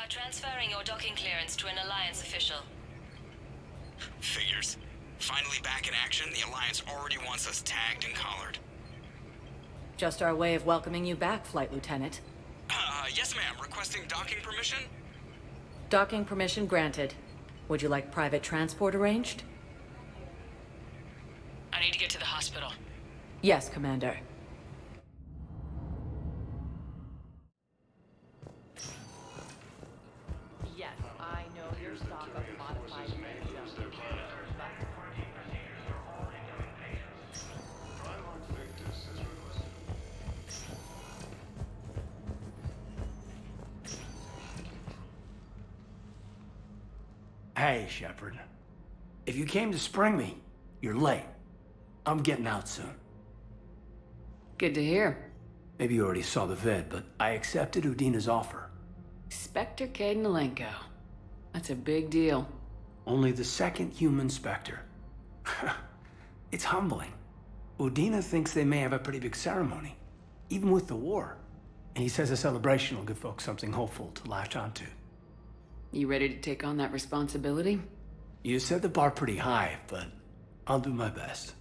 Transferring your docking clearance to an Alliance official. Figures. Finally back in action, the Alliance already wants us tagged and collared. Just our way of welcoming you back, Flight Lieutenant. Yes ma'am. Requesting docking permission? Docking permission granted. Would you like private transport arranged? I need to get to the hospital. Yes, Commander. Yes, I know your stock of modified Hey, Shepard. If you came to spring me, you're late. I'm getting out soon. Good to hear. Maybe you already saw the vid, but I accepted Udina's offer. Spectre Cadenlenko. That's a big deal. Only the second human Spectre. It's humbling. Udina thinks they may have a pretty big ceremony, even with the war. And he says a celebration will give folks something hopeful to latch onto. You ready to take on that responsibility? You set the bar pretty high, but I'll do my best.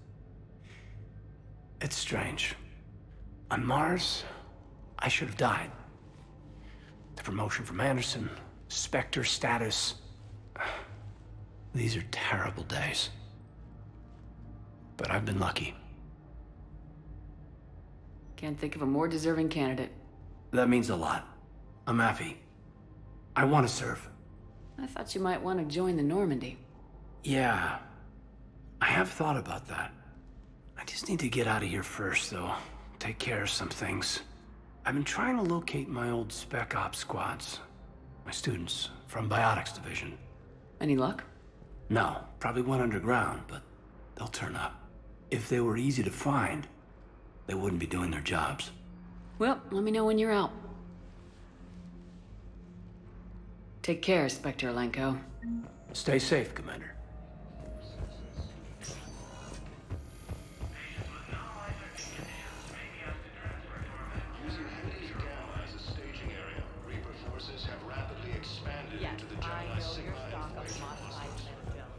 It's strange. On Mars, I should have died. The promotion from Anderson, Spectre status. These are terrible days. But I've been lucky. Can't think of a more deserving candidate. That means a lot. I'm happy. I want to serve. I thought you might want to join the Normandy. Yeah, I have thought about that. I just need to get out of here first, though. Take care of some things. I've been trying to locate my old Spec Ops squads. My students from Biotics Division. Any luck? No, probably went underground, but they'll turn up. If they were easy to find, they wouldn't be doing their jobs. Well, let me know when you're out. Take care, Spectre Lenko. Stay safe, Commander.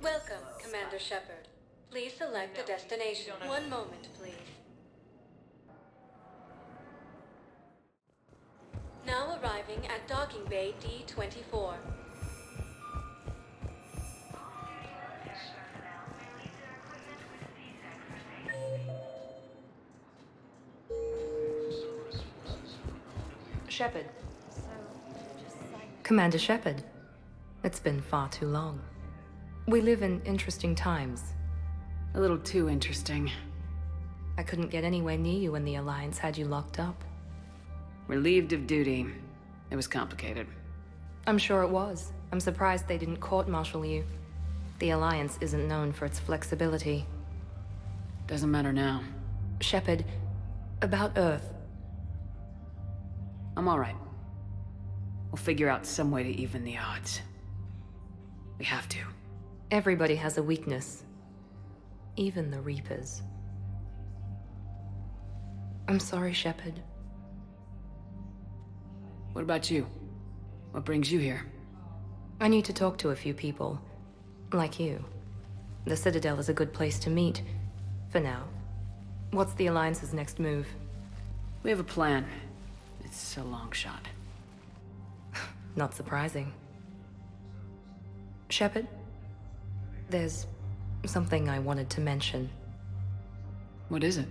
Welcome, Commander Shepard. Please select a destination. One moment, please. Now arriving at Docking Bay D-24. Shepard. Commander Shepard. It's been far too long. We live in interesting times. A little too interesting. I couldn't get anywhere near you when the Alliance had you locked up. Relieved of duty. It was complicated. I'm sure it was. I'm surprised they didn't court-martial you. The Alliance isn't known for its flexibility. Doesn't matter now. Shepard, about Earth. I'm all right. We'll figure out some way to even the odds. We have to. Everybody has a weakness. Even the Reapers. I'm sorry, Shepard. What about you? What brings you here? I need to talk to a few people. Like you. The Citadel is a good place to meet. For now. What's the Alliance's next move? We have a plan. It's a long shot. Not surprising. Shepard? There's something I wanted to mention. What is it?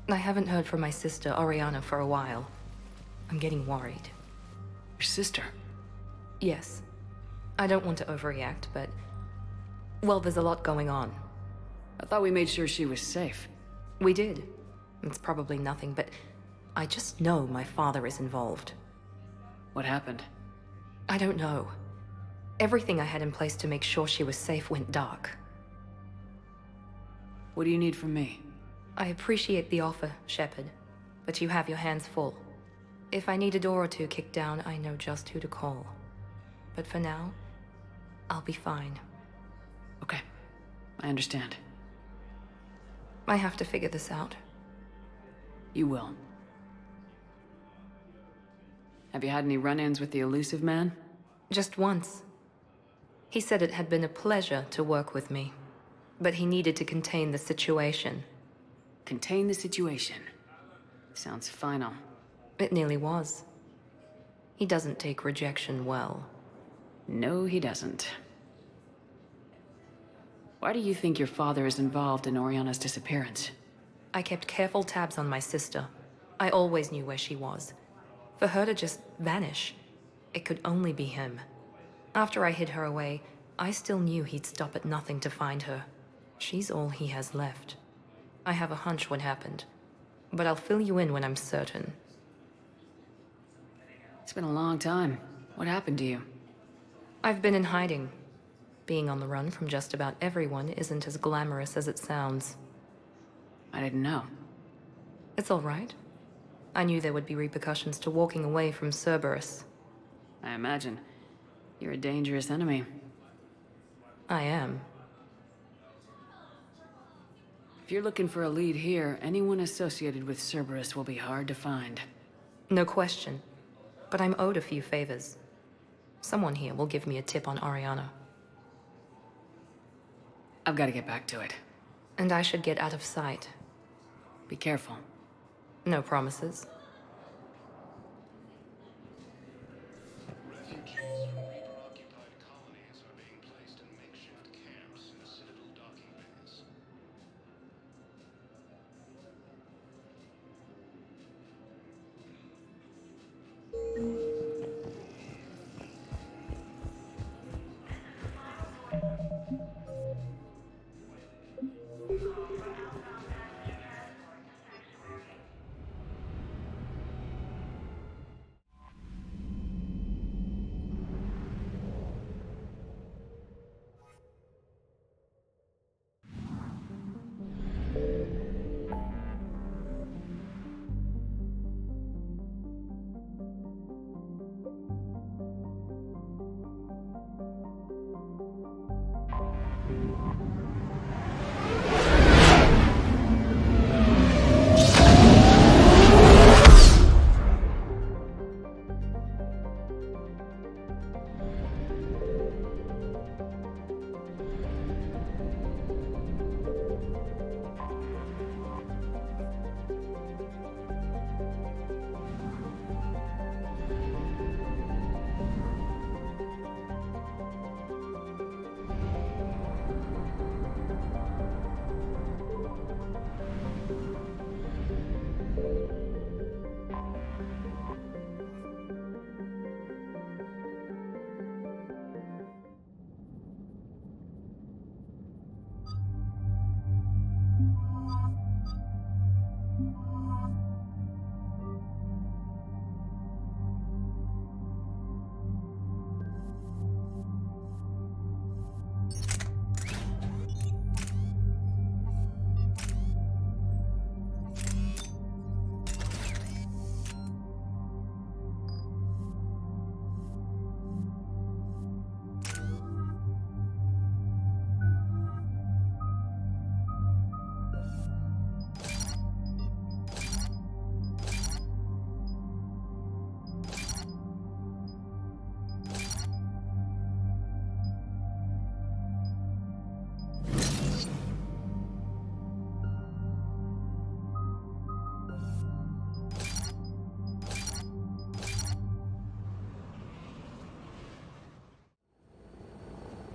I haven't heard from my sister, Oriana, for a while. I'm getting worried. Your sister? Yes. I don't want to overreact, but... well, there's a lot going on. I thought we made sure she was safe. We did. It's probably nothing, but... I just know my father is involved. What happened? I don't know. Everything I had in place to make sure she was safe went dark. What do you need from me? I appreciate the offer, Shepard, but you have your hands full. If I need a door or two kicked down, I know just who to call. But for now, I'll be fine. Okay. I understand. I have to figure this out. You will. Have you had any run-ins with the elusive man? Just once. He said it had been a pleasure to work with me, but he needed to contain the situation. Contain the situation. Sounds final. It nearly was. He doesn't take rejection well. No, he doesn't. Why do you think your father is involved in Oriana's disappearance? I kept careful tabs on my sister. I always knew where she was. For her to just vanish, it could only be him. After I hid her away, I still knew he'd stop at nothing to find her. She's all he has left. I have a hunch what happened, but I'll fill you in when I'm certain. It's been a long time. What happened to you? I've been in hiding. Being on the run from just about everyone isn't as glamorous as it sounds. I didn't know. It's all right. I knew there would be repercussions to walking away from Cerberus. I imagine. You're a dangerous enemy. I am. If you're looking for a lead here, anyone associated with Cerberus will be hard to find. No question. But I'm owed a few favors. Someone here will give me a tip on Oriana. I've got to get back to it. And I should get out of sight. Be careful. No promises. Refugees from Reaper-occupied colonies are being placed in makeshift camps in the Citadel docking bays.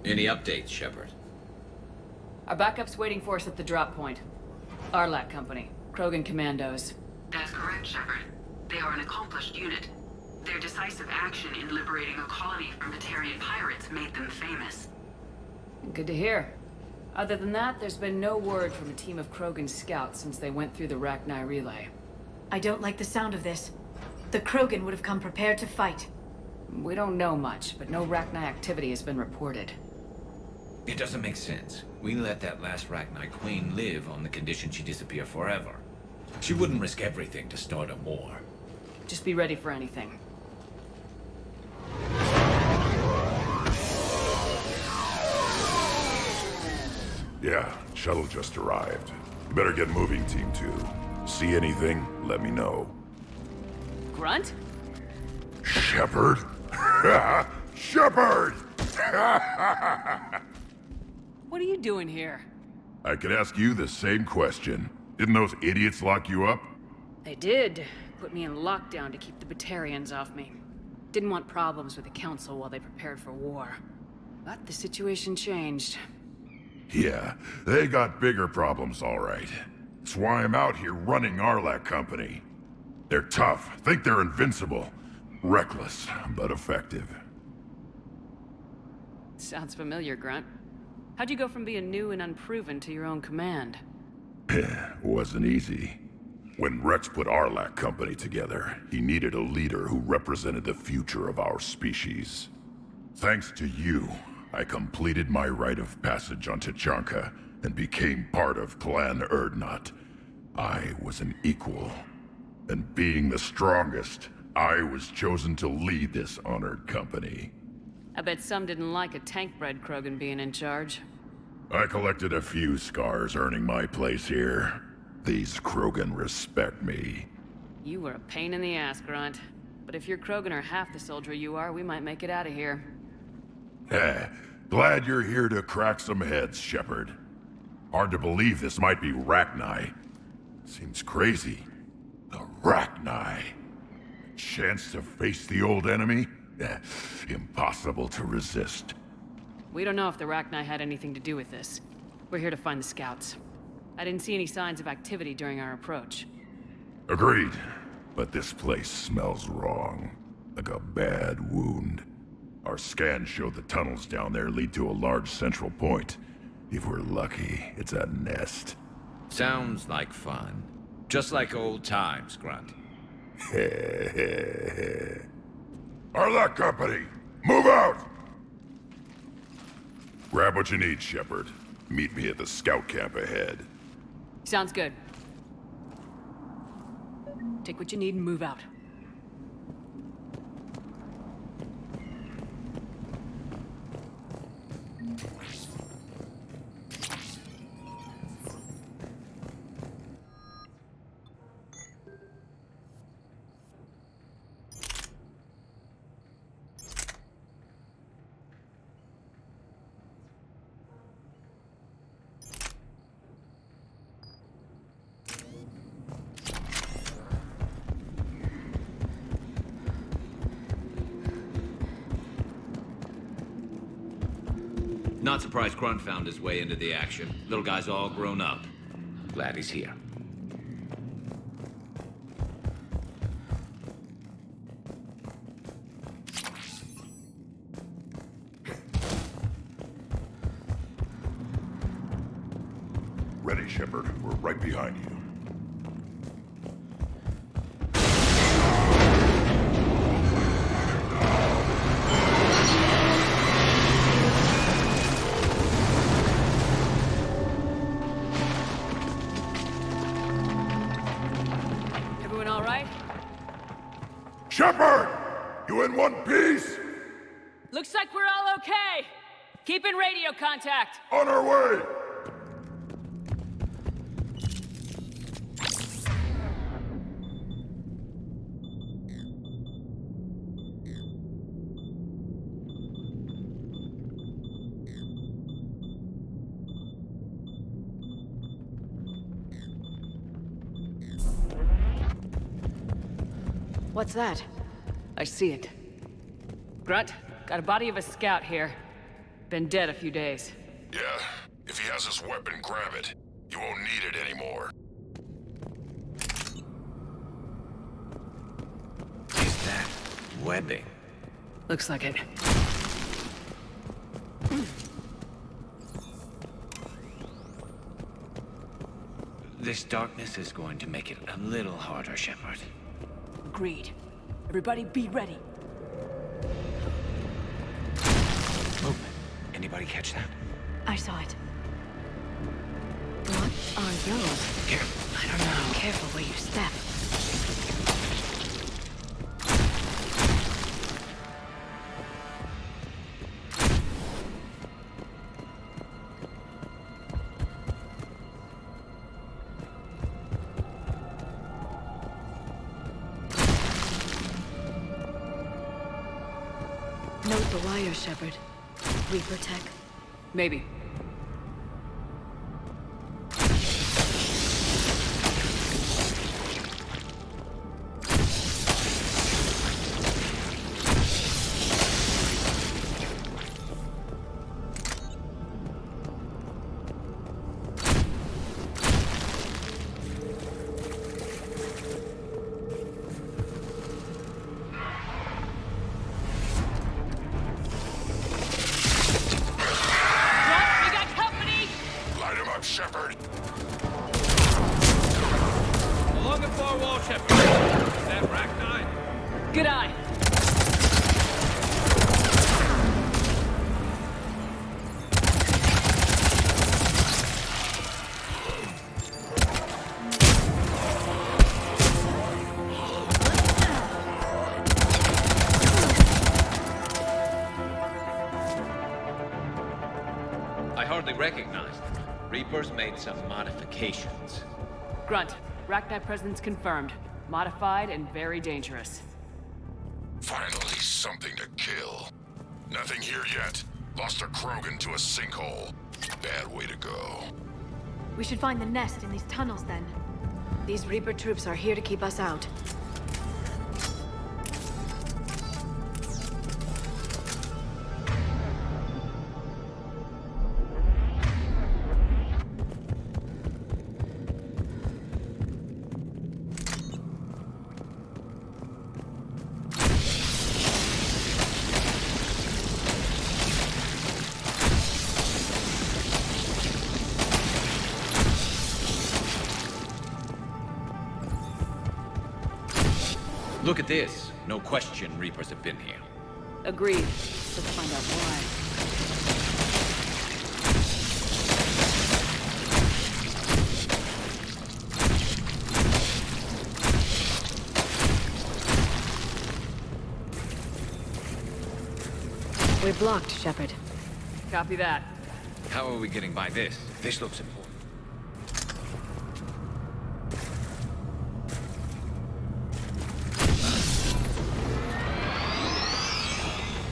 Any updates, Shepard? Our backup's waiting for us at the drop point. Arlac Company, Krogan Commandos. That's correct, Shepard. They are an accomplished unit. Their decisive action in liberating a colony from Batarian pirates made them famous. Good to hear. Other than that, there's been no word from a team of Krogan scouts since they went through the Rachni relay. I don't like the sound of this. The Krogan would have come prepared to fight. We don't know much, but no Rachni activity has been reported. It doesn't make sense. We let that last Rachni queen live on the condition she disappear forever. She wouldn't risk everything to start a war. Just be ready for anything. Yeah, shuttle just arrived. You better get moving, Team 2. See anything, let me know. Grunt? Shepard? Shepard! What are you doing here? I could ask you the same question. Didn't those idiots lock you up? They did. Put me in lockdown to keep the Batarians off me. Didn't want problems with the Council while they prepared for war. But the situation changed. Yeah, they got bigger problems, all right. That's why I'm out here running Arlac Company. They're tough, think they're invincible. Reckless, but effective. Sounds familiar, Grunt. How'd you go from being new and unproven to your own command? Wasn't easy. When Rex put Arlac Company together, he needed a leader who represented the future of our species. Thanks to you, I completed my rite of passage on Tachanka and became part of Clan Urdnot. I was an equal. And being the strongest, I was chosen to lead this honored company. I bet some didn't like a tank-bred Krogan being in charge. I collected a few scars earning my place here. These Krogan respect me. You were a pain in the ass, Grunt. But if your Krogan are half the soldier you are, we might make it out of here. Glad you're here to crack some heads, Shepard. Hard to believe this might be Rachni. Seems crazy. The Rachni. Chance to face the old enemy? Impossible to resist. We don't know if the Rachni had anything to do with this. We're here to find the scouts. I didn't see any signs of activity during our approach. Agreed. But this place smells wrong. Like a bad wound. Our scans show the tunnels down there lead to a large central point. If we're lucky, it's a nest. Sounds like fun. Just like old times, Grunt. Arlac Company, move out! Grab what you need, Shepard. Meet me at the scout camp ahead. Sounds good. Take what you need and move out. Not surprised Grunt found his way into the action. Little guy's all grown up. Glad he's here. Ready, Shepard. We're right behind you. Shepard! You in one piece? Looks like we're all okay. Keep in radio contact. On our way! What's that? I see it. Grunt, got a body of a scout here. Been dead a few days. Yeah, if he has his weapon, grab it. You won't need it anymore. Is that webbing? Looks like it. This darkness is going to make it a little harder, Shepard. Agreed. Everybody be ready. Movement. Anybody catch that? I saw it. What are those? Here. I don't know. Careful where you step. Note the wire, Shepard. Reaper tech. Maybe. Shepard. Along the far wall, Shepard. Is that Rachni? Good eye. I hardly recognize them. Reapers made some modifications. Grunt, Rachni presence confirmed. Modified and very dangerous. Finally, something to kill. Nothing here yet. Lost a Krogan to a sinkhole. Bad way to go. We should find the nest in these tunnels then. These Reaper troops are here to keep us out. Look at this. No question Reapers have been here. Agreed. Let's find out why. We're blocked, Shepard. Copy that. How are we getting by this? This looks important.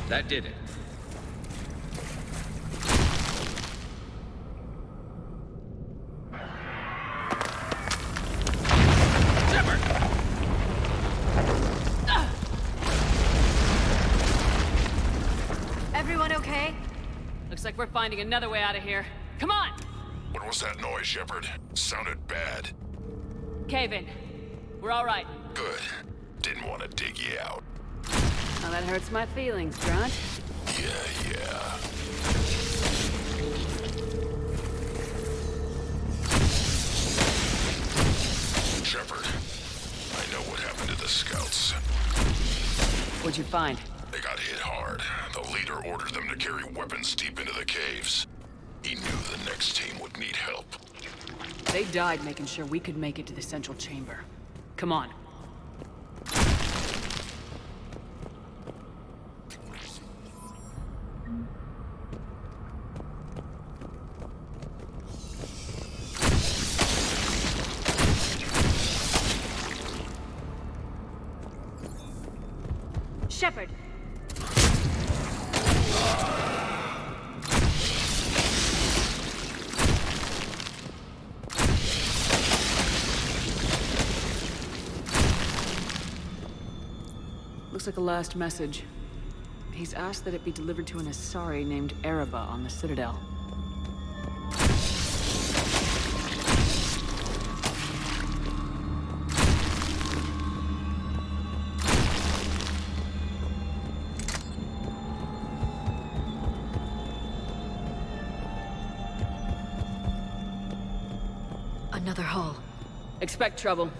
That did it. Shepard! Everyone okay? Looks like we're finding another way out of here. Come on! What was that noise, Shepard? Sounded bad. Cave in. We're all right. Good. Didn't want to dig you out. Now that hurts my feelings, Grunt. Yeah. Shepard, I know what happened to the scouts. What'd you find? They got hit hard. The leader ordered them to carry weapons deep into the caves. He knew the next team would need help. They died making sure we could make it to the central chamber. Come on. Shepard! Looks like a last message. He's asked that it be delivered to an Asari named Ereba on the Citadel. Another hull. Expect trouble.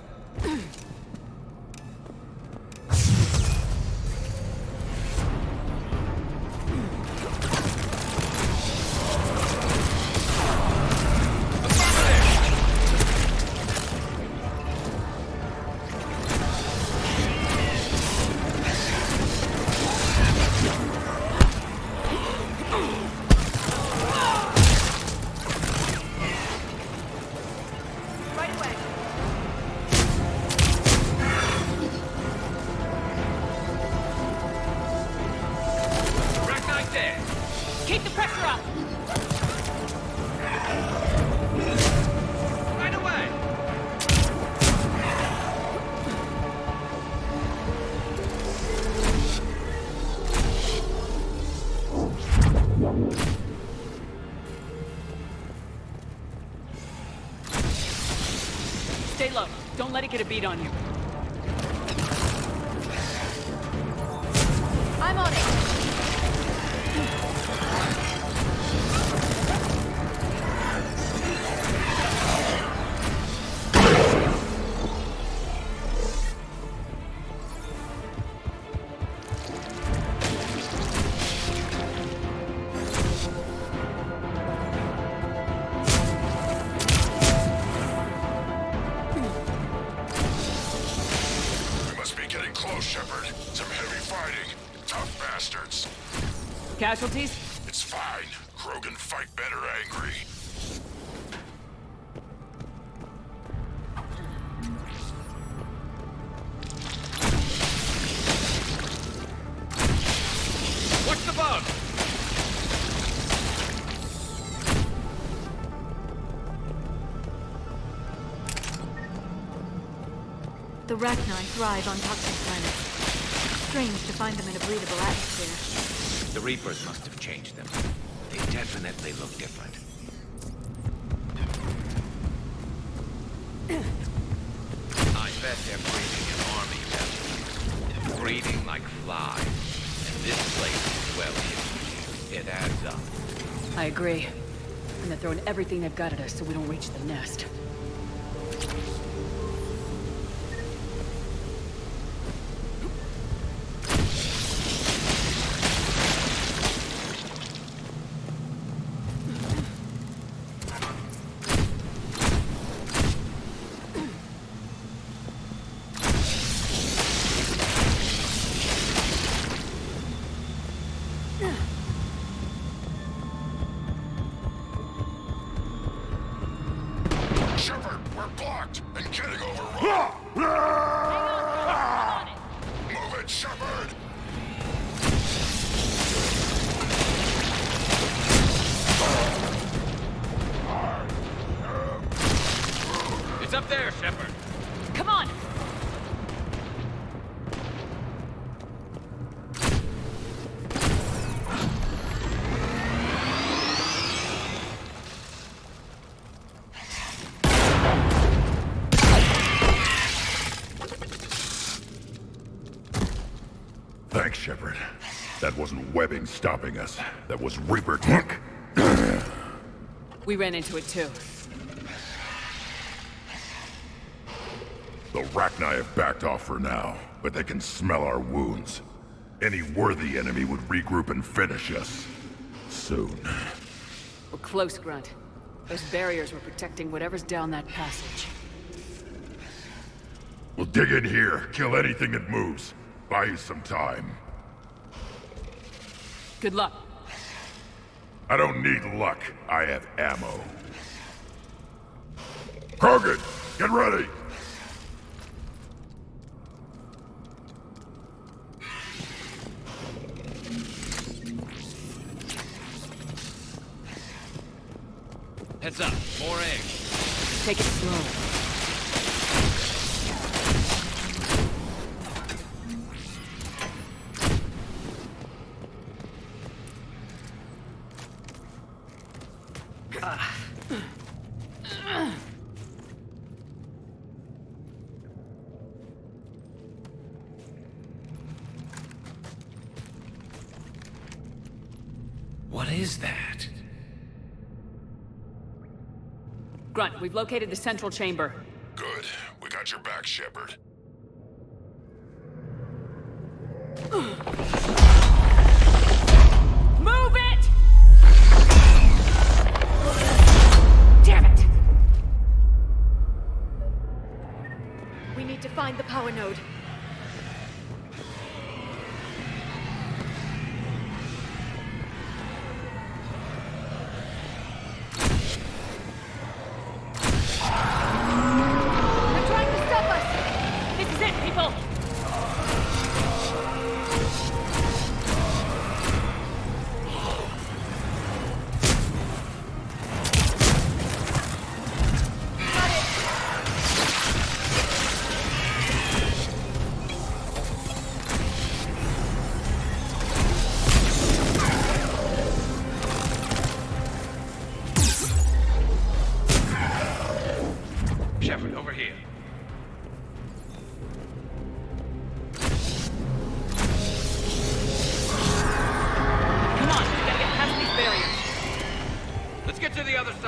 let it get a beat on you. I'm on it! Casualties? It's fine. Krogan fight better angry. What's the bug? The Rachni thrive on toxic planets. Strange to find them in a breathable atmosphere. The Reapers must have changed them. They definitely look different. I bet they're breeding an army now. Breeding like flies. And this place is well hidden. It adds up. I agree. And they're throwing everything they've got at us so we don't reach the nest. Shepard, we're blocked and getting overrun. Move it, Shepard! It's up there, Shepard. Come on! Thanks, Shepard. That wasn't webbing stopping us. That was Reaper tech. We ran into it too. The Rachni have backed off for now, but they can smell our wounds. Any worthy enemy would regroup and finish us. Soon. We're close, Grunt. Those barriers were protecting whatever's down that passage. We'll dig in here, kill anything that moves. Buy you some time. Good luck. I don't need luck. I have ammo. Krogan, get ready! Heads up, more eggs. Take it slow. What is that? Grunt, we've located the central chamber. Good. We got your back, Shepard. Move it! Damn it! We need to find the power node.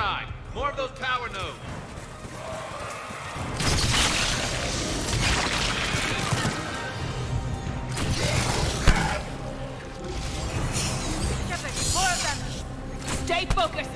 side. More of those power nodes. More of them! Stay focused!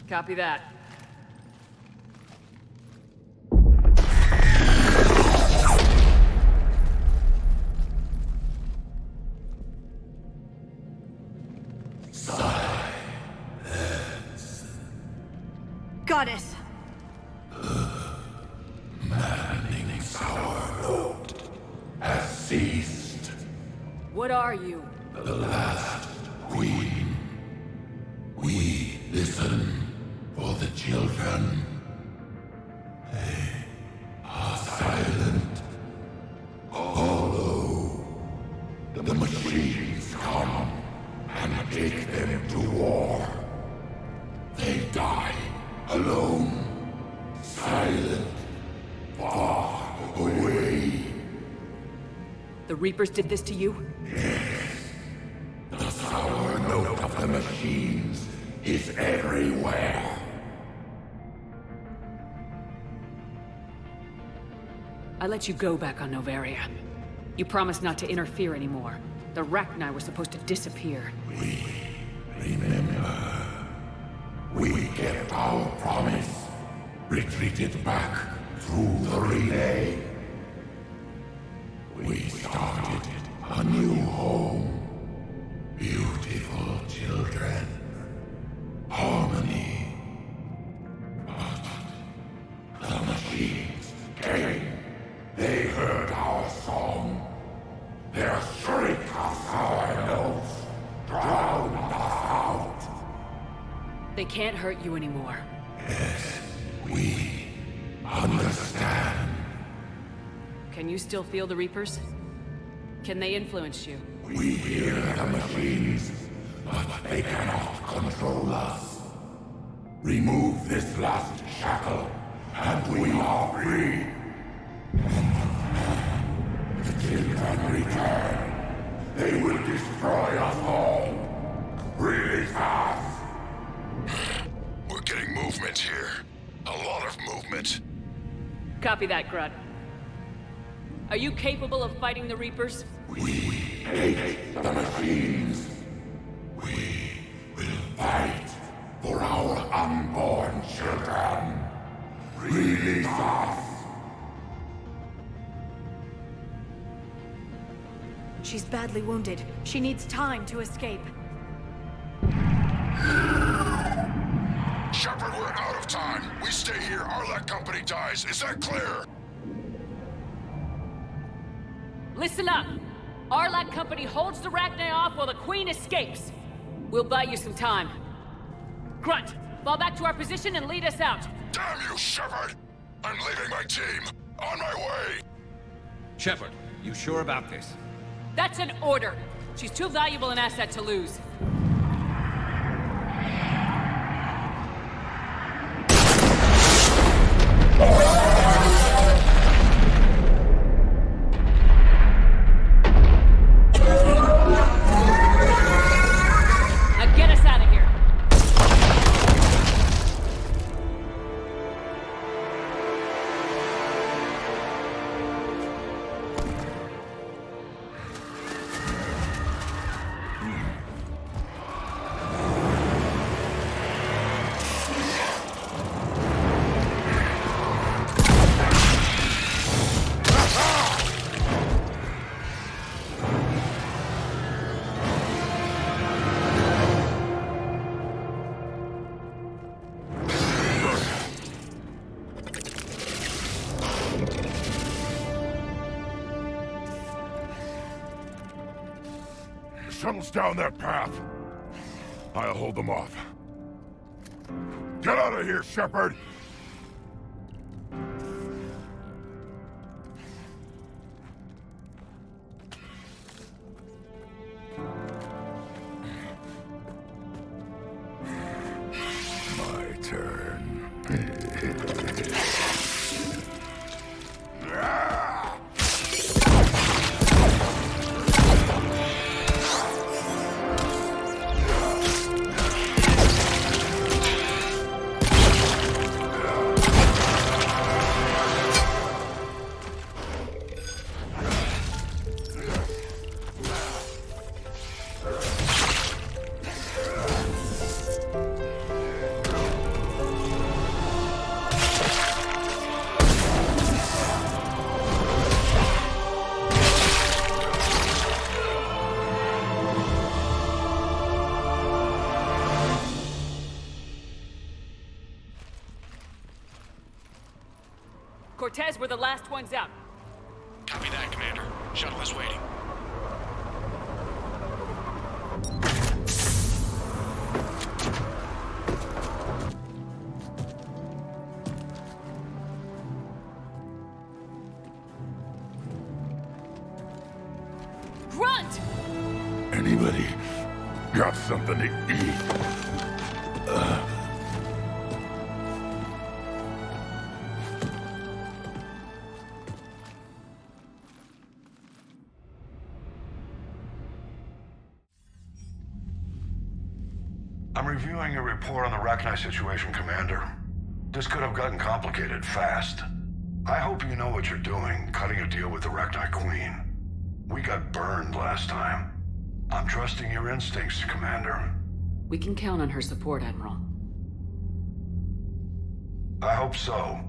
Copy that. Goddess! Maddening's our load has ceased. What are you? The last queen. We listen for the children. They are silent. Although the machines come and take them to war, they die alone, silent, far away. The Reapers did this to you? Yes. The sour note of the machines is everywhere. I let you go back on Noveria. You promised not to interfere anymore. The Rachni were supposed to disappear. We remember. We kept our promise. Retreated back through the relay. We started a new home. Beautiful children. Harmony. But the machines came. They heard our song. Their shriek of sour notes drowned us out. They can't hurt you anymore. Yes, we understand. Can you still feel the Reapers? Can they influence you? We hear the machines, but they cannot control us. Remove this last shackle, and we are free. The children return. They will destroy us all. Release us. We're getting movement here. A lot of movement. Copy that, Grunt. Are you capable of fighting the Reapers? We hate the machines. We will fight for our unborn children. Release us. She's badly wounded. She needs time to escape. Shepard, we're out of time. We stay here, Arlec Company dies. Is that clear? Listen up! Arlec Company holds the Rachni off while the Queen escapes. We'll buy you some time. Grunt, fall back to our position and lead us out. Damn you, Shepard! I'm leaving my team. On my way! Shepard, you sure about this? That's an order. She's too valuable an asset to lose. tunnels down that path. I'll hold them off. Get out of here, Shepard! My turn. Cortez, we're the last ones out. Copy that, Commander. Shuttle is waiting. Grunt! Anybody got something to eat? I'm reviewing your report on the Rachni situation, Commander. This could have gotten complicated fast. I hope you know what you're doing, cutting a deal with the Rachni Queen. We got burned last time. I'm trusting your instincts, Commander. We can count on her support, Admiral. I hope so.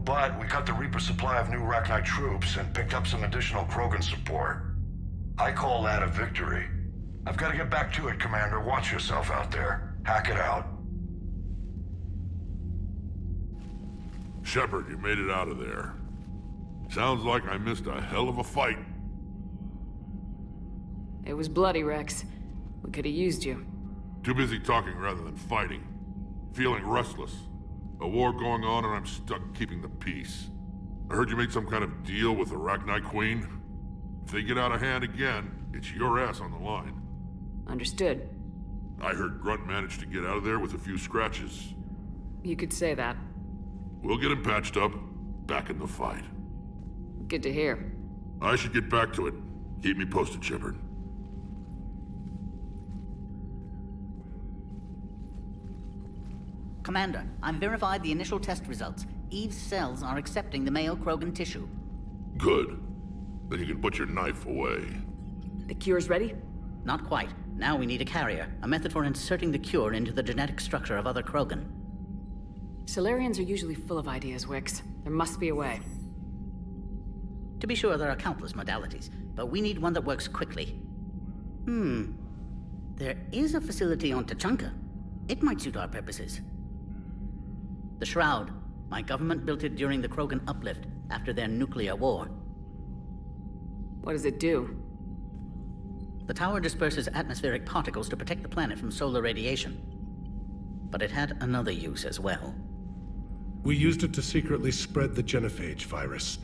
But we cut the Reaper supply of new Rachni troops and picked up some additional Krogan support. I call that a victory. I've got to get back to it, Commander. Watch yourself out there. Hack it out. Shepard, you made it out of there. Sounds like I missed a hell of a fight. It was bloody, Rex. We could have used you. Too busy talking rather than fighting. Feeling restless. A war going on and I'm stuck keeping the peace. I heard you made some kind of deal with the Rachni Queen. If they get out of hand again, it's your ass on the line. Understood. I heard Grunt managed to get out of there with a few scratches. You could say that. We'll get him patched up, back in the fight. Good to hear. I should get back to it. Keep me posted, Shepard. Commander, I've verified the initial test results. Eve's cells are accepting the male Krogan tissue. Good. Then you can put your knife away. The cure's ready? Not quite. Now we need a carrier, a method for inserting the cure into the genetic structure of other Krogan. Solarians are usually full of ideas, Wix. There must be a way. To be sure, there are countless modalities, but we need one that works quickly. There is a facility on Tachanka. It might suit our purposes. The Shroud. My government built it during the Krogan uplift, after their nuclear war. What does it do? The tower disperses atmospheric particles to protect the planet from solar radiation. But it had another use as well. We used it to secretly spread the genophage virus.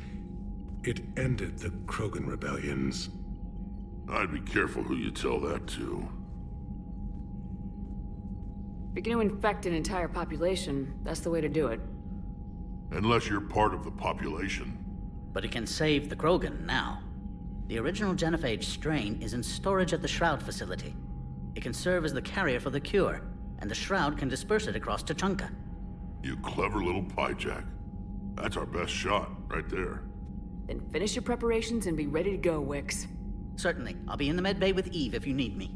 It ended the Krogan rebellions. I'd be careful who you tell that to. If you're gonna infect an entire population, that's the way to do it. Unless you're part of the population. But it can save the Krogan now. The original genophage strain is in storage at the Shroud facility. It can serve as the carrier for the cure, and the Shroud can disperse it across Tachanka. You clever little piejack. That's our best shot, right there. Then finish your preparations and be ready to go, Wix. Certainly. I'll be in the med bay with Eve if you need me.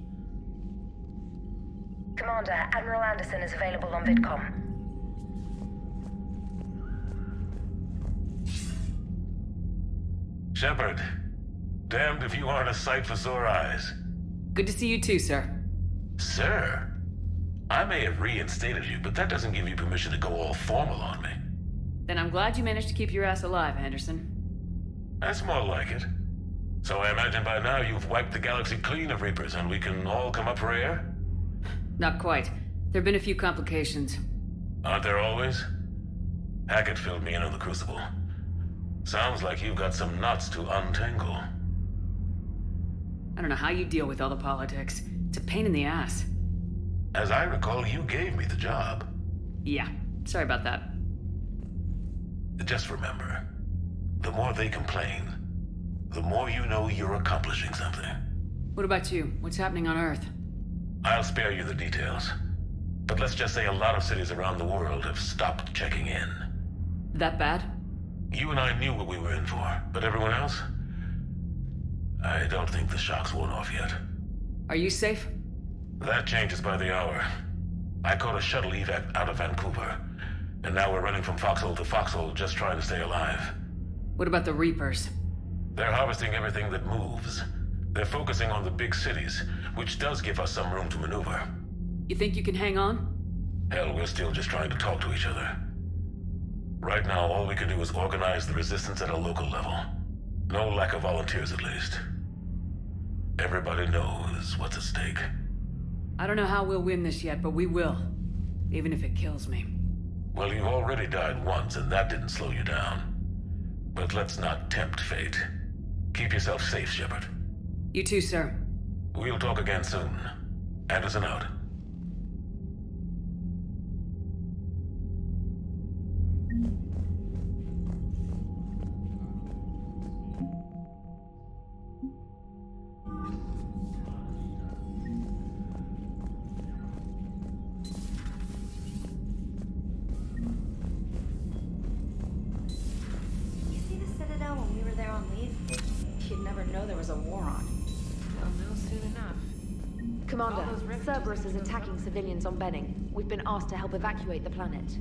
Commander, Admiral Anderson is available on VidCom. Shepard, damned if you aren't a sight for sore eyes. Good to see you too, sir. Sir? I may have reinstated you, but that doesn't give you permission to go all formal on me. Then I'm glad you managed to keep your ass alive, Anderson. That's more like it. So I imagine by now you've wiped the galaxy clean of Reapers and we can all come up for air? Not quite. There've been a few complications. Aren't there always? Hackett filled me in on the Crucible. Sounds like you've got some knots to untangle. I don't know how you deal with all the politics. It's a pain in the ass. As I recall, you gave me the job. Yeah, sorry about that. Just remember, the more they complain, the more you know you're accomplishing something. What about you? What's happening on Earth? I'll spare you the details. But let's just say a lot of cities around the world have stopped checking in. That bad? You and I knew what we were in for, but everyone else? I don't think the shock's worn off yet. Are you safe? That changes by the hour. I caught a shuttle evac out of Vancouver, and now we're running from foxhole to foxhole just trying to stay alive. What about the Reapers? They're harvesting everything that moves. They're focusing on the big cities, which does give us some room to maneuver. You think you can hang on? Hell, we're still just trying to talk to each other. Right now, all we can do is organize the resistance at a local level. No lack of volunteers, at least. Everybody knows what's at stake. I don't know how we'll win this yet, but we will. Even if it kills me. Well, you've already died once, and that didn't slow you down. But let's not tempt fate. Keep yourself safe, Shepard. You too, sir. We'll talk again soon. Anderson out. Commander, Cerberus is attacking civilians on Benning. We've been asked to help evacuate the planet.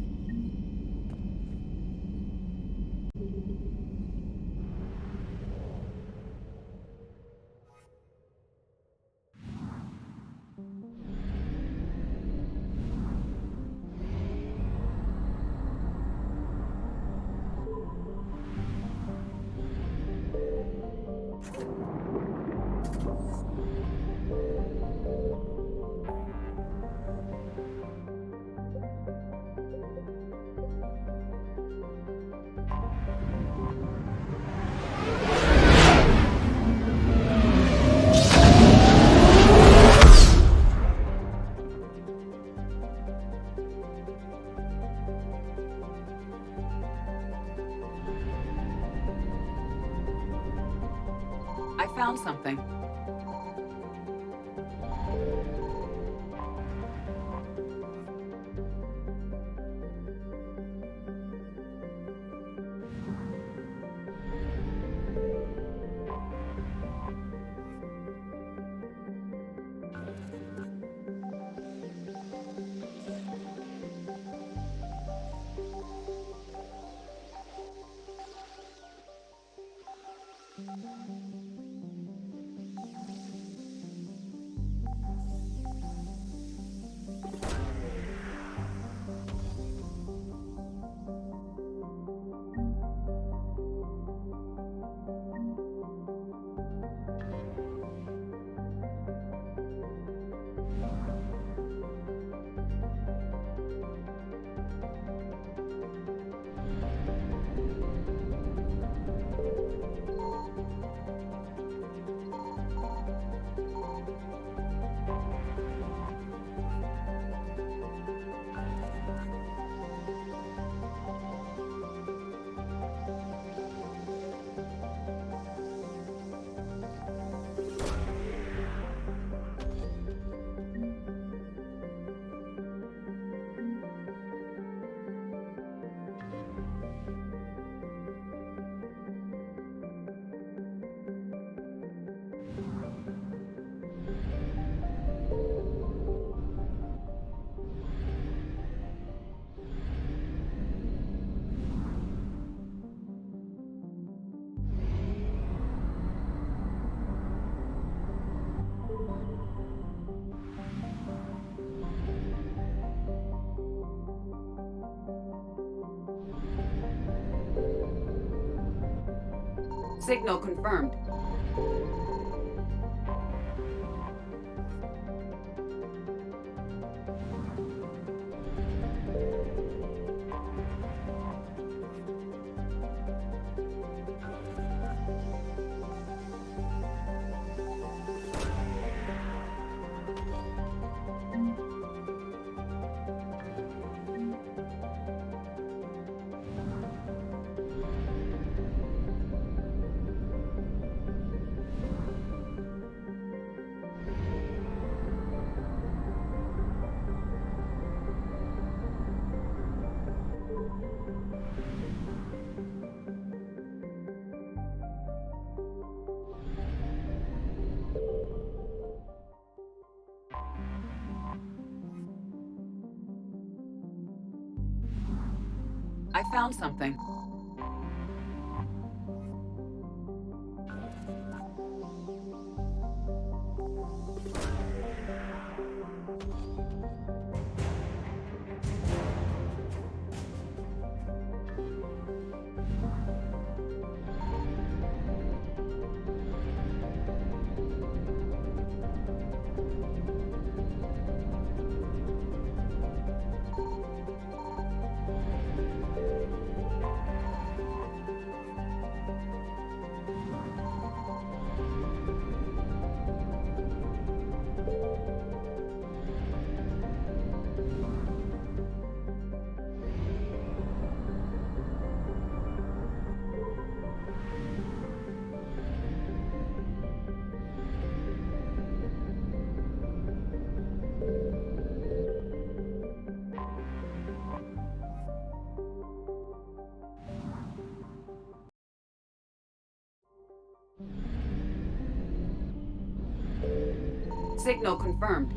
I found something. Signal confirmed. I found something. Signal confirmed.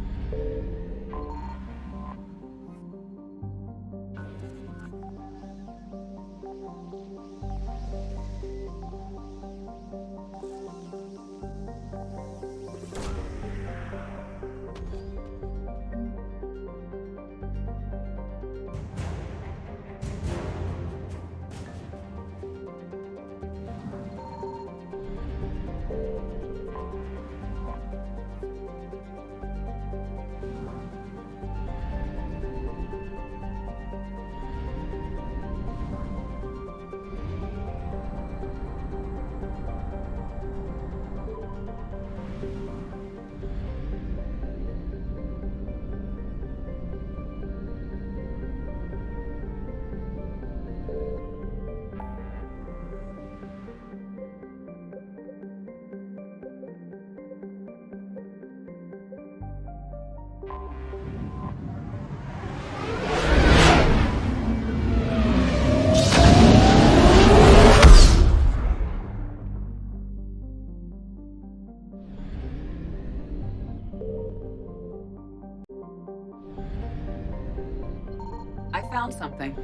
I found something.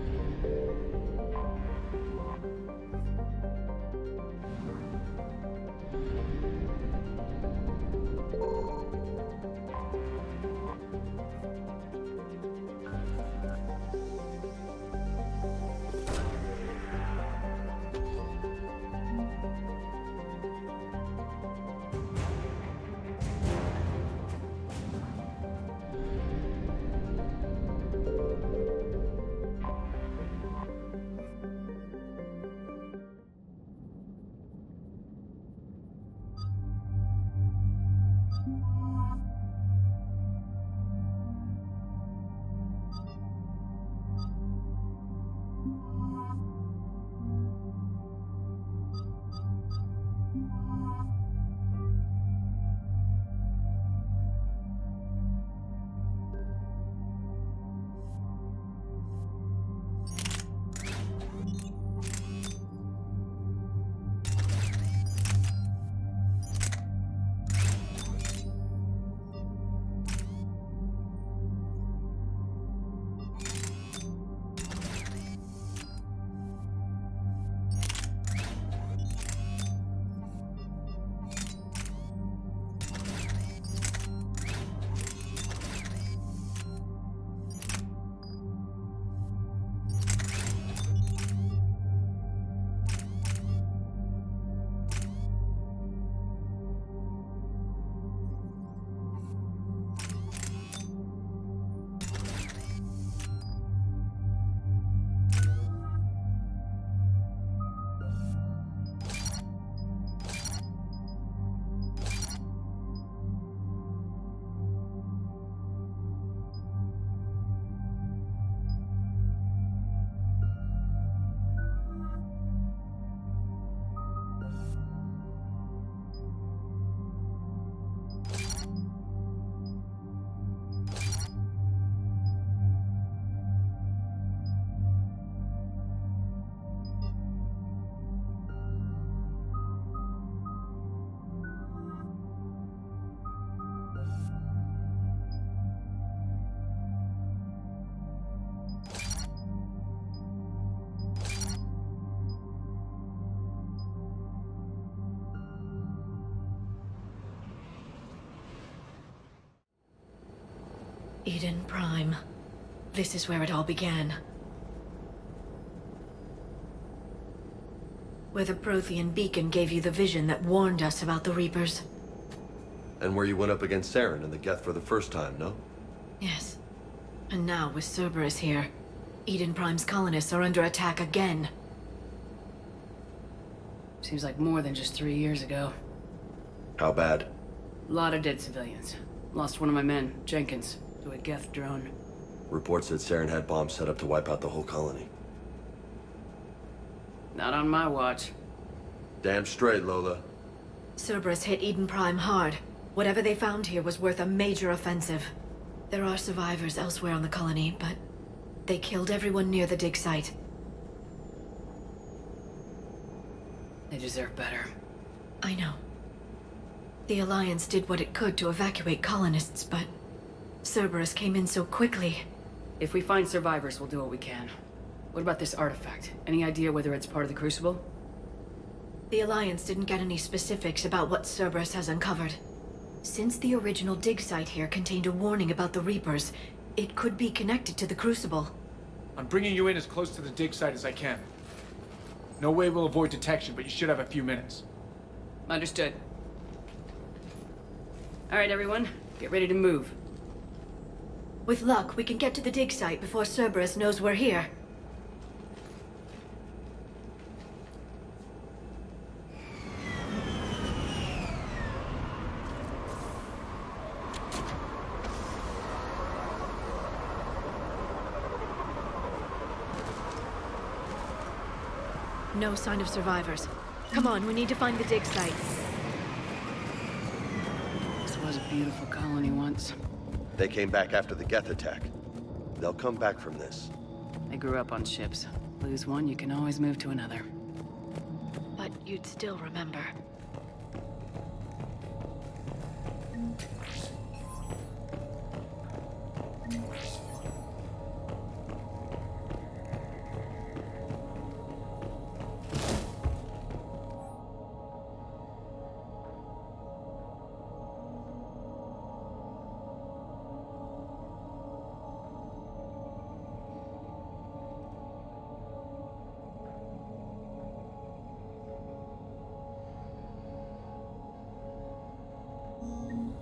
Eden Prime. This is where it all began. Where the Prothean beacon gave you the vision that warned us about the Reapers. And where you went up against Saren and the Geth for the first time, no? Yes. And now, with Cerberus here, Eden Prime's colonists are under attack again. Seems like more than just 3 years ago. How bad? A lot of dead civilians. Lost one of my men, Jenkins, to a Geth drone. Reports said Saren had bombs set up to wipe out the whole colony. Not on my watch. Damn straight, Lola. Cerberus hit Eden Prime hard. Whatever they found here was worth a major offensive. There are survivors elsewhere on the colony, but they killed everyone near the dig site. They deserve better. I know. The Alliance did what it could to evacuate colonists, but Cerberus came in so quickly. If we find survivors, we'll do what we can. What about this artifact? Any idea whether it's part of the Crucible? The Alliance didn't get any specifics about what Cerberus has uncovered. Since the original dig site here contained a warning about the Reapers, it could be connected to the Crucible. I'm bringing you in as close to the dig site as I can. No way we'll avoid detection, but you should have a few minutes. Understood. All right, everyone. Get ready to move. With luck, we can get to the dig site before Cerberus knows we're here. No sign of survivors. Come on, we need to find the dig site. This was a beautiful colony once. They came back after the Geth attack. They'll come back from this. They grew up on ships. Lose one, you can always move to another. But you'd still remember.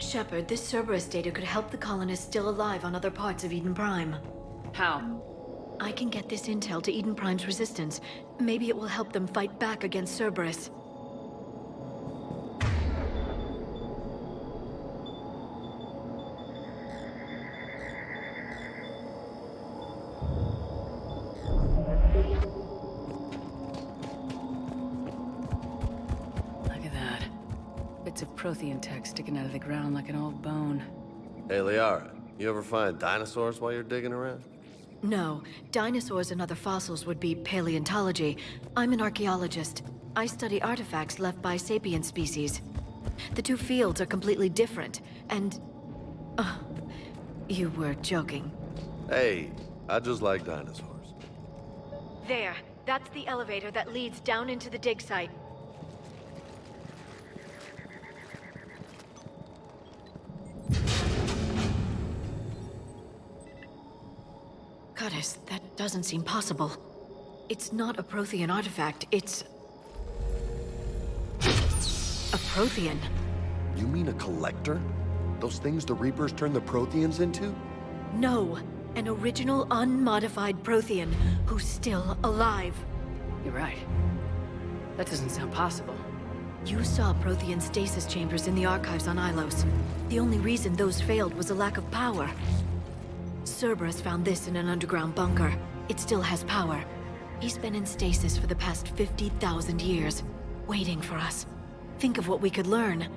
Shepard, this Cerberus data could help the colonists still alive on other parts of Eden Prime. How? I can get this intel to Eden Prime's resistance. Maybe it will help them fight back against Cerberus. Look at that. Bits of Prothean tech sticking out of the ground like an old bone. Hey, Liara, you ever find dinosaurs while you're digging around? No, dinosaurs and other fossils would be paleontology. I'm an archaeologist. I study artifacts left by sapient species. The two fields are completely different, and... you were joking. Hey, I just like dinosaurs. There. That's the elevator that leads down into the dig site. Goddess, that doesn't seem possible. It's not a Prothean artifact, it's... a Prothean. You mean a collector? Those things the Reapers turned the Protheans into? No, an original unmodified Prothean who's still alive. You're right. That doesn't sound possible. You saw Prothean stasis chambers in the archives on Ilos. The only reason those failed was a lack of power. Cerberus found this in an underground bunker. It still has power. He's been in stasis for the past 50,000 years, waiting for us. Think of what we could learn.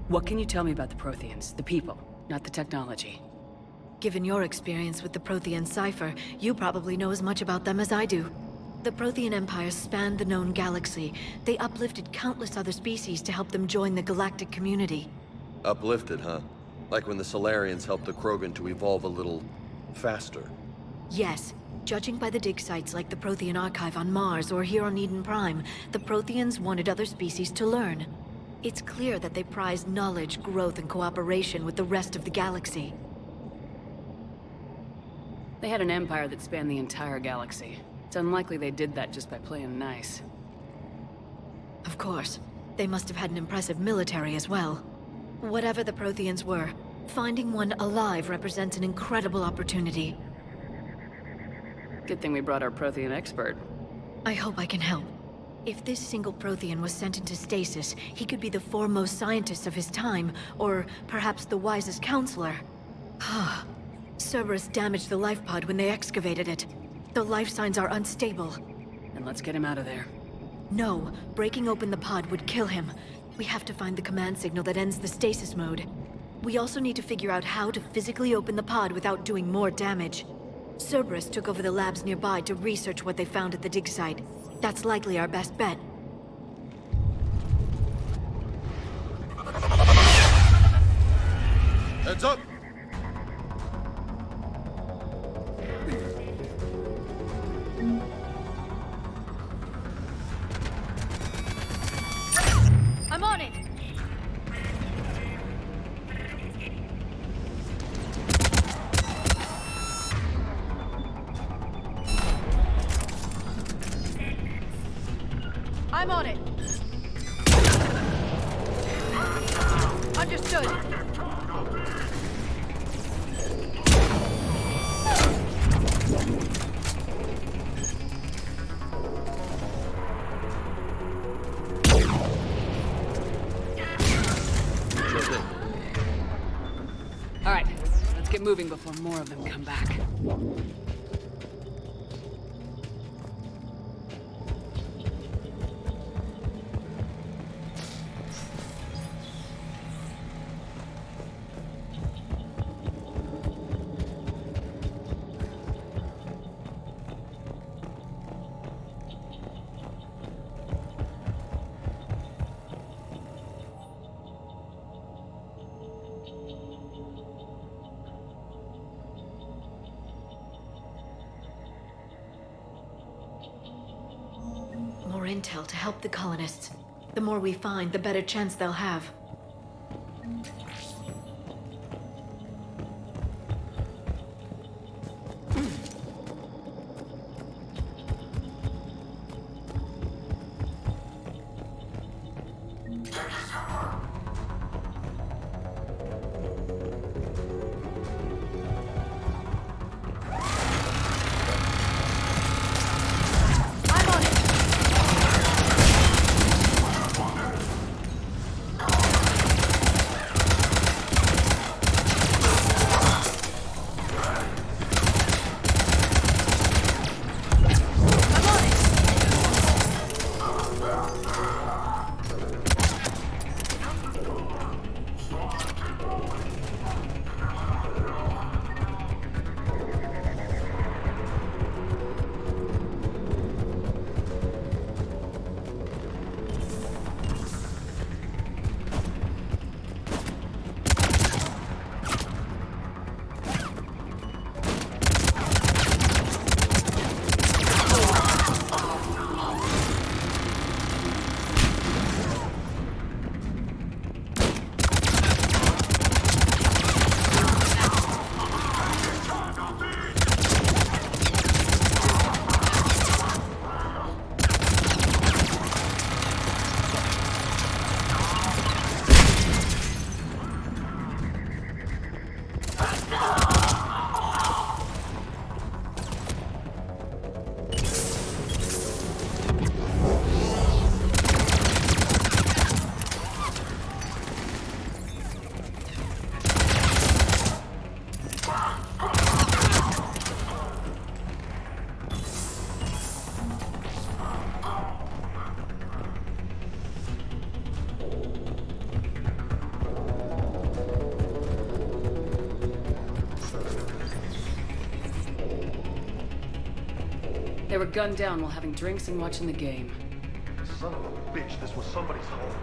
What can you tell me about the Protheans? The people, not the technology. Given your experience with the Prothean cipher, you probably know as much about them as I do. The Prothean Empire spanned the known galaxy. They uplifted countless other species to help them join the galactic community. Uplifted, huh? Like when the Solarians helped the Krogan to evolve a little... faster. Yes. Judging by the dig sites like the Prothean Archive on Mars or here on Eden Prime, the Protheans wanted other species to learn. It's clear that they prized knowledge, growth, and cooperation with the rest of the galaxy. They had an empire that spanned the entire galaxy. It's unlikely they did that just by playing nice. Of course. They must have had an impressive military as well. Whatever the Protheans were, finding one alive represents an incredible opportunity. Good thing we brought our Prothean expert. I hope I can help. If this single Prothean was sent into stasis, he could be the foremost scientist of his time, or perhaps the wisest counselor. Cerberus damaged the life pod when they excavated it. The life signs are unstable. Then let's get him out of there. No, breaking open the pod would kill him. We have to find the command signal that ends the stasis mode. We also need to figure out how to physically open the pod without doing more damage. Cerberus took over the labs nearby to research what they found at the dig site. That's likely our best bet. Heads up! I'm on it! I'm on it! Understood! Alright, let's get moving before more of them come back. More intel to help the colonists. The more we find, the better chance they'll have. They were gunned down while having drinks and watching the game. Son of a bitch, this was somebody's home.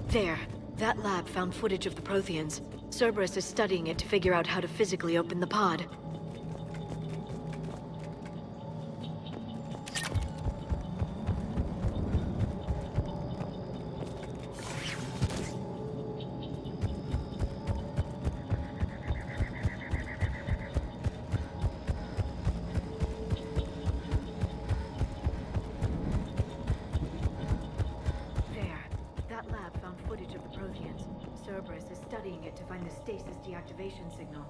There. That lab found footage of the Protheans. Cerberus is studying it to figure out how to physically open the pod. Cerberus is studying it to find the stasis deactivation signal.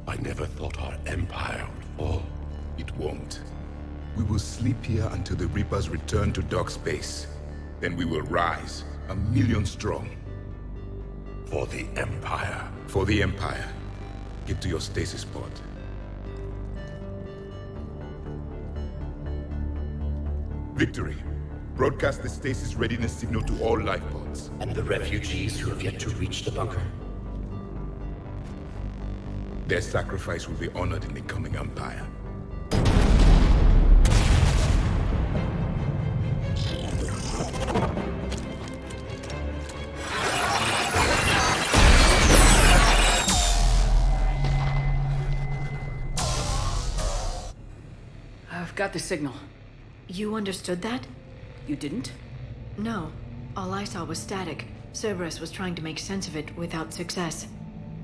I never thought our empire would fall. It won't. We will sleep here until the Reapers return to dock space. Then we will rise, 1,000,000 strong. For the Empire. For the Empire. Get to your stasis pod. Victory. Broadcast the stasis readiness signal to all life pods. And the refugees who have yet to reach the bunker. Their sacrifice will be honored in the coming Empire. I've got the signal. You understood that? You didn't? No. All I saw was static. Cerberus was trying to make sense of it without success.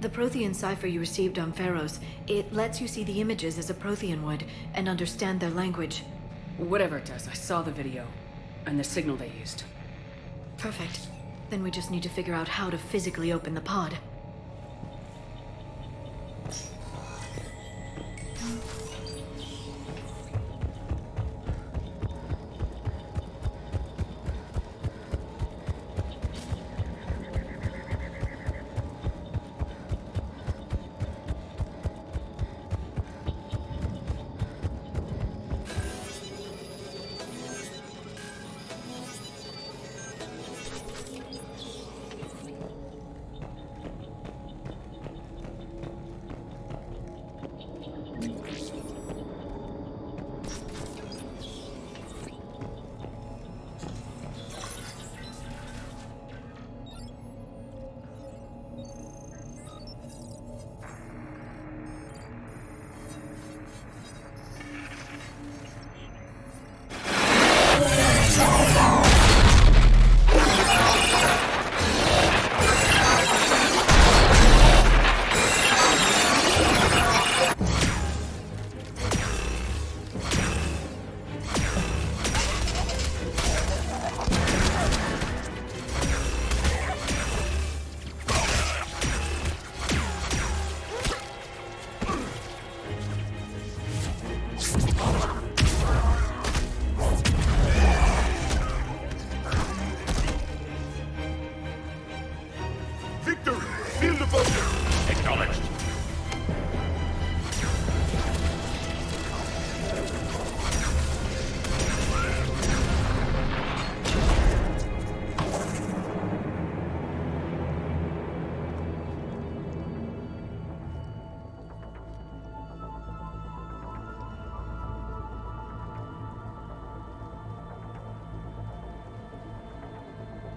The Prothean cipher you received on Pharaohs, it lets you see the images as a Prothean would, and understand their language. Whatever it does, I saw the video, and the signal they used. Perfect. Then we just need to figure out how to physically open the pod.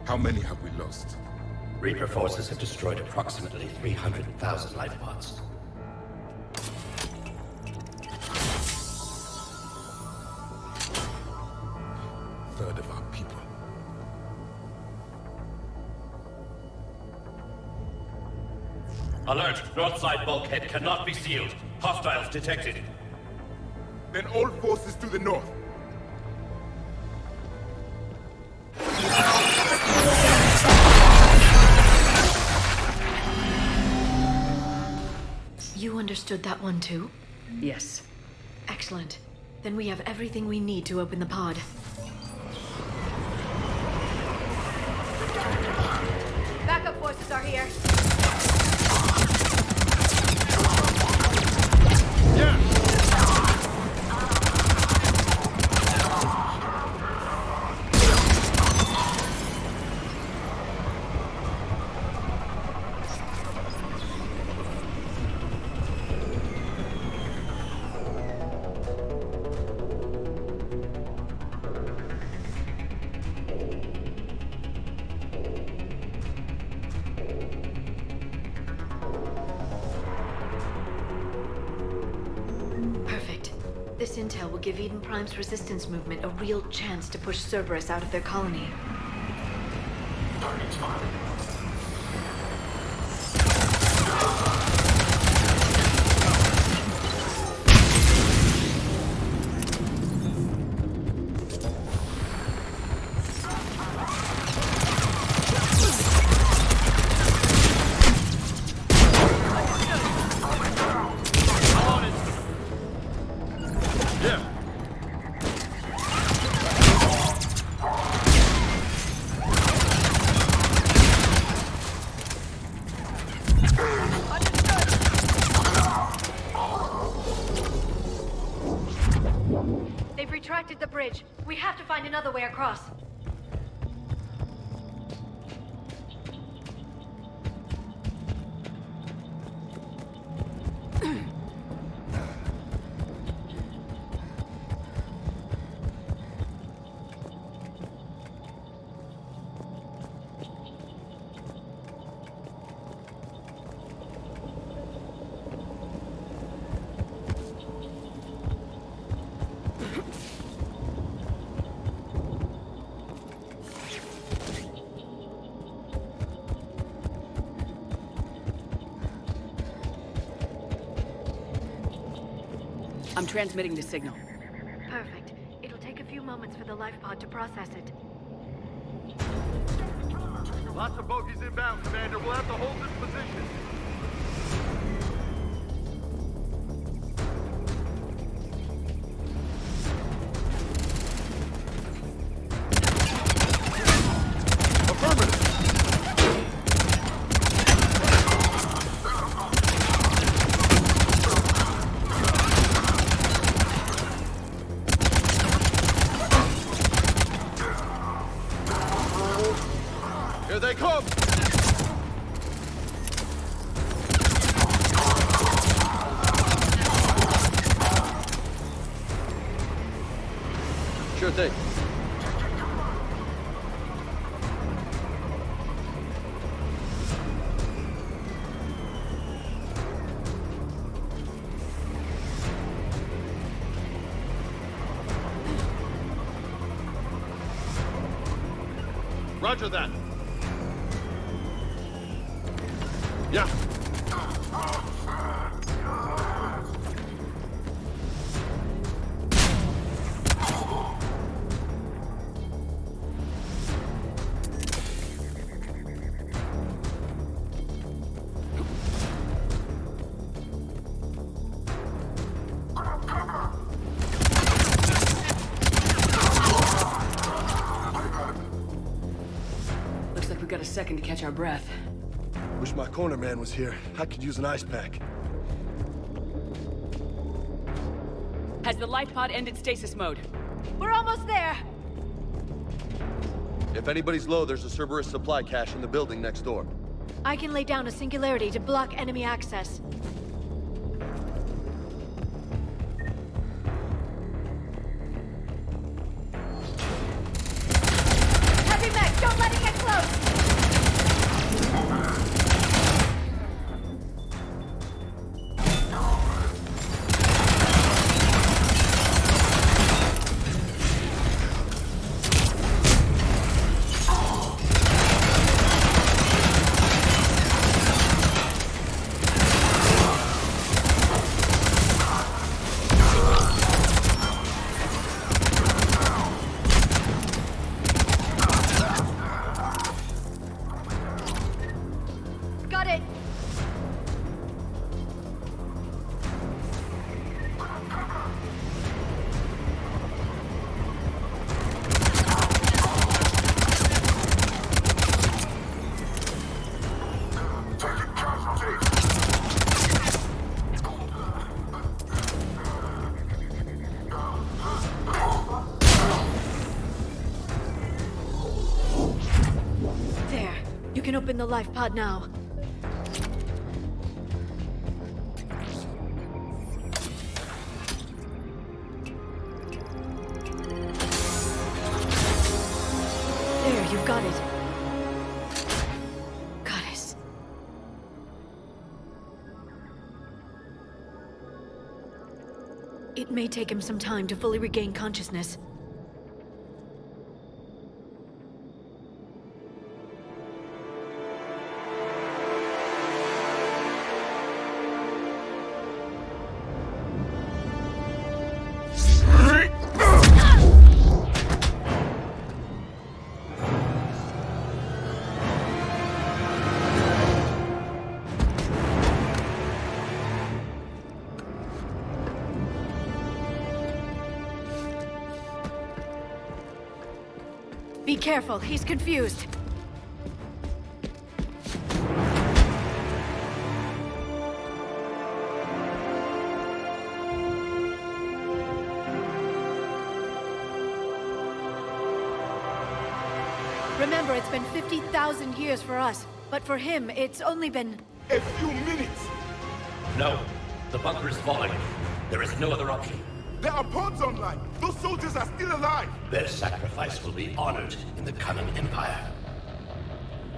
How many have we lost? Reaper forces have destroyed approximately 300,000 life pods. Third of our people. Alert! North side bulkhead cannot be sealed. Hostiles detected. Then all forces to the north. You understood that one too? Yes. Excellent. Then we have everything we need to open the pod. Backup forces are here. This intel will give Eden Prime's resistance movement a real chance to push Cerberus out of their colony. Target spotted. They've retracted the bridge. We have to find another way across. I'm transmitting the signal. Perfect. It'll take a few moments for the life pod to process it. Lots of bogies inbound, Commander. We'll have to hold this position. Here they come! Sure thing. Roger that. Yeah. Looks like we got a second to catch our breath. Wish my corner man was here. I could use an ice pack. Has the life pod ended stasis mode? We're almost there! If anybody's low, there's a Cerberus supply cache in the building next door. I can lay down a singularity to block enemy access. Heavy mech, don't let it get close! Got it! There. You can open the life pod now. There, you've got it. Goddess. It may take him some time to fully regain consciousness. Be careful, he's confused. Remember, it's been 50,000 years for us, but for him, it's only been... A few minutes! No. The bunker is falling. There is no other option. There are pods online! Those soldiers are still alive! Their sacrifice will be honored in the coming Empire.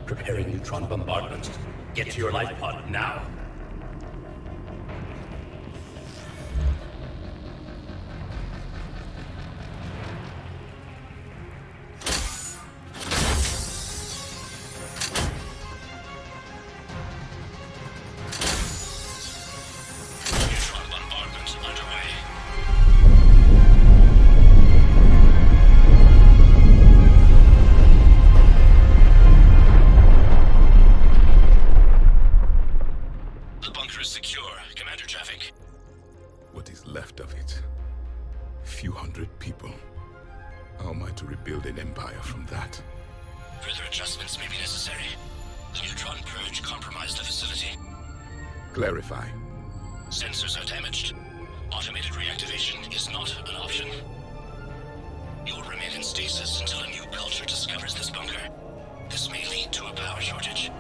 Preparing neutron bombardment. Get to your life pod now. What is left of it? Few hundred people. How am I to rebuild an empire from that? Further adjustments may be necessary. The neutron purge compromised the facility. Clarify. Sensors are damaged. Automated reactivation is not an option. You'll remain in stasis until a new culture discovers this bunker. This may lead to a power shortage.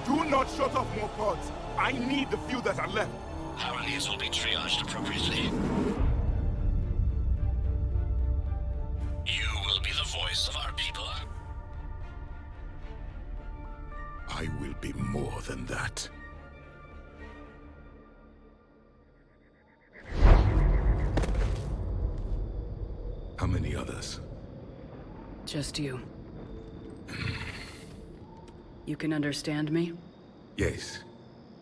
Do not shut off more pods! I need the few that are left! Power needs will be triaged appropriately. You will be the voice of our people. I will be more than that. How many others? Just you. You can understand me? Yes.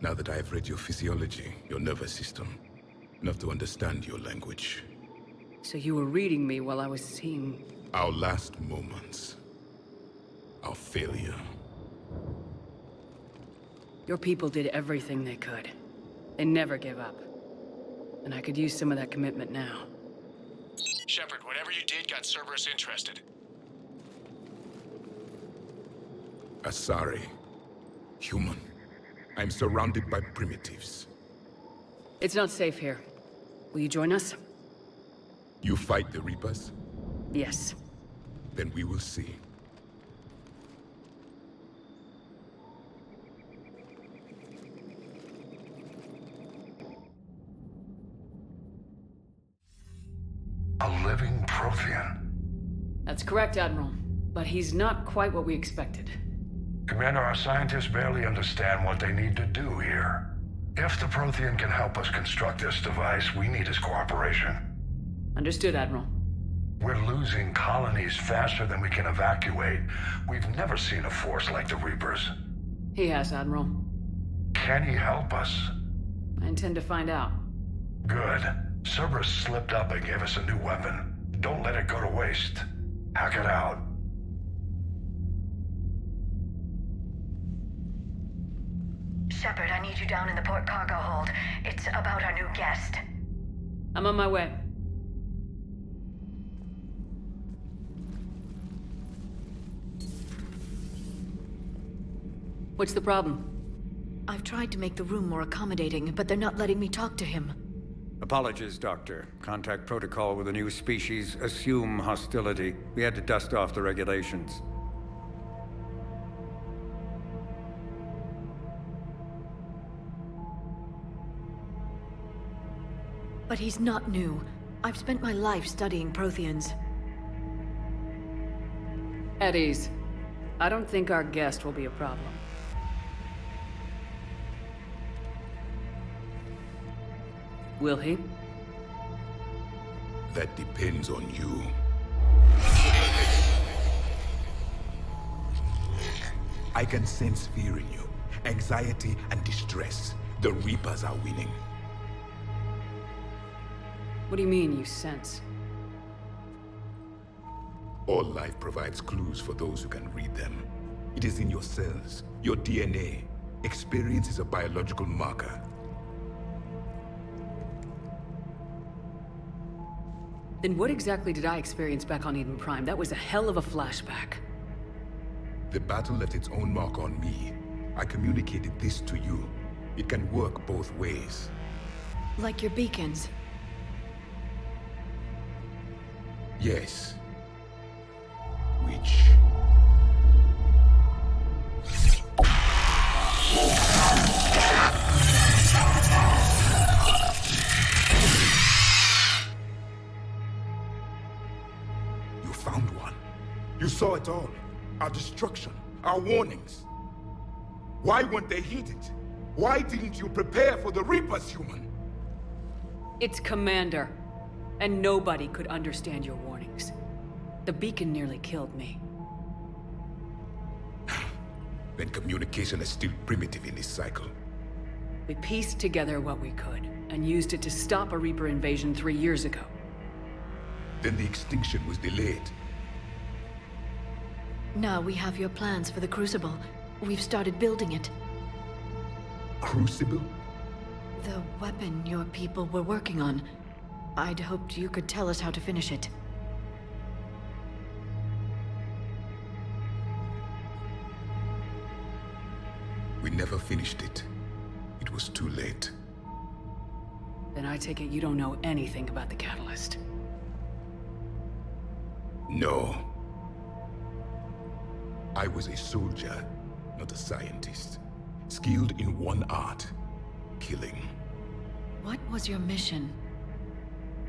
Now that I have read your physiology, your nervous system, enough to understand your language. So you were reading me while I was seeing... Our last moments. Our failure. Your people did everything they could. They never gave up. And I could use some of that commitment now. Shepard, whatever you did got Cerberus interested. Asari. Human. I'm surrounded by primitives. It's not safe here. Will you join us? You fight the Reapers? Yes. Then we will see. A living Prothean. That's correct, Admiral. But he's not quite what we expected. Commander, our scientists barely understand what they need to do here. If the Prothean can help us construct this device, we need his cooperation. Understood, Admiral. We're losing colonies faster than we can evacuate. We've never seen a force like the Reapers. He has, Admiral. Can he help us? I intend to find out. Good. Cerberus slipped up and gave us a new weapon. Don't let it go to waste. Hack it out. Shepard, I need you down in the port cargo hold. It's about our new guest. I'm on my way. What's the problem? I've tried to make the room more accommodating, but they're not letting me talk to him. Apologies, Doctor. Contact protocol with a new species. Assume hostility. We had to dust off the regulations. But he's not new. I've spent my life studying Protheans. At ease. I don't think our guest will be a problem. Will he? That depends on you. I can sense fear in you, anxiety and distress. The Reapers are winning. What do you mean, you sense? All life provides clues for those who can read them. It is in your cells, your DNA. Experience is a biological marker. Then what exactly did I experience back on Eden Prime? That was a hell of a flashback. The battle left its own mark on me. I communicated this to you. It can work both ways. Like your beacons. Yes. Which... You found one. You saw it all. Our destruction, our warnings. Why weren't they heeded? Why didn't you prepare for the Reapers, human? It's Commander. And nobody could understand your warnings. The beacon nearly killed me. Then communication is still primitive in this cycle. We pieced together what we could, and used it to stop a Reaper invasion 3 years ago. Then the extinction was delayed. Now we have your plans for the Crucible. We've started building it. Crucible? The weapon your people were working on. I'd hoped you could tell us how to finish it. We never finished it. It was too late. Then I take it you don't know anything about the Catalyst. No. I was a soldier, not a scientist. Skilled in one art, killing. What was your mission?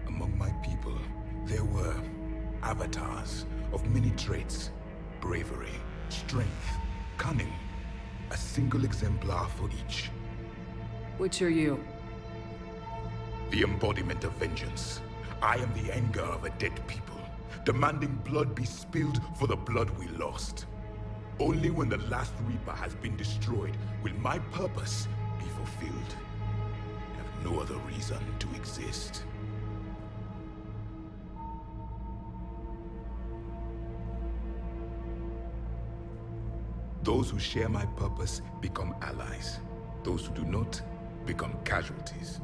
Among my people, there were avatars of many traits. Bravery, strength, cunning. A single exemplar for each. Which are you? The embodiment of vengeance. I am the anger of a dead people, demanding blood be spilled for the blood we lost. Only when the last Reaper has been destroyed will my purpose be fulfilled. I have no other reason to exist. Those who share my purpose become allies. Those who do not become casualties.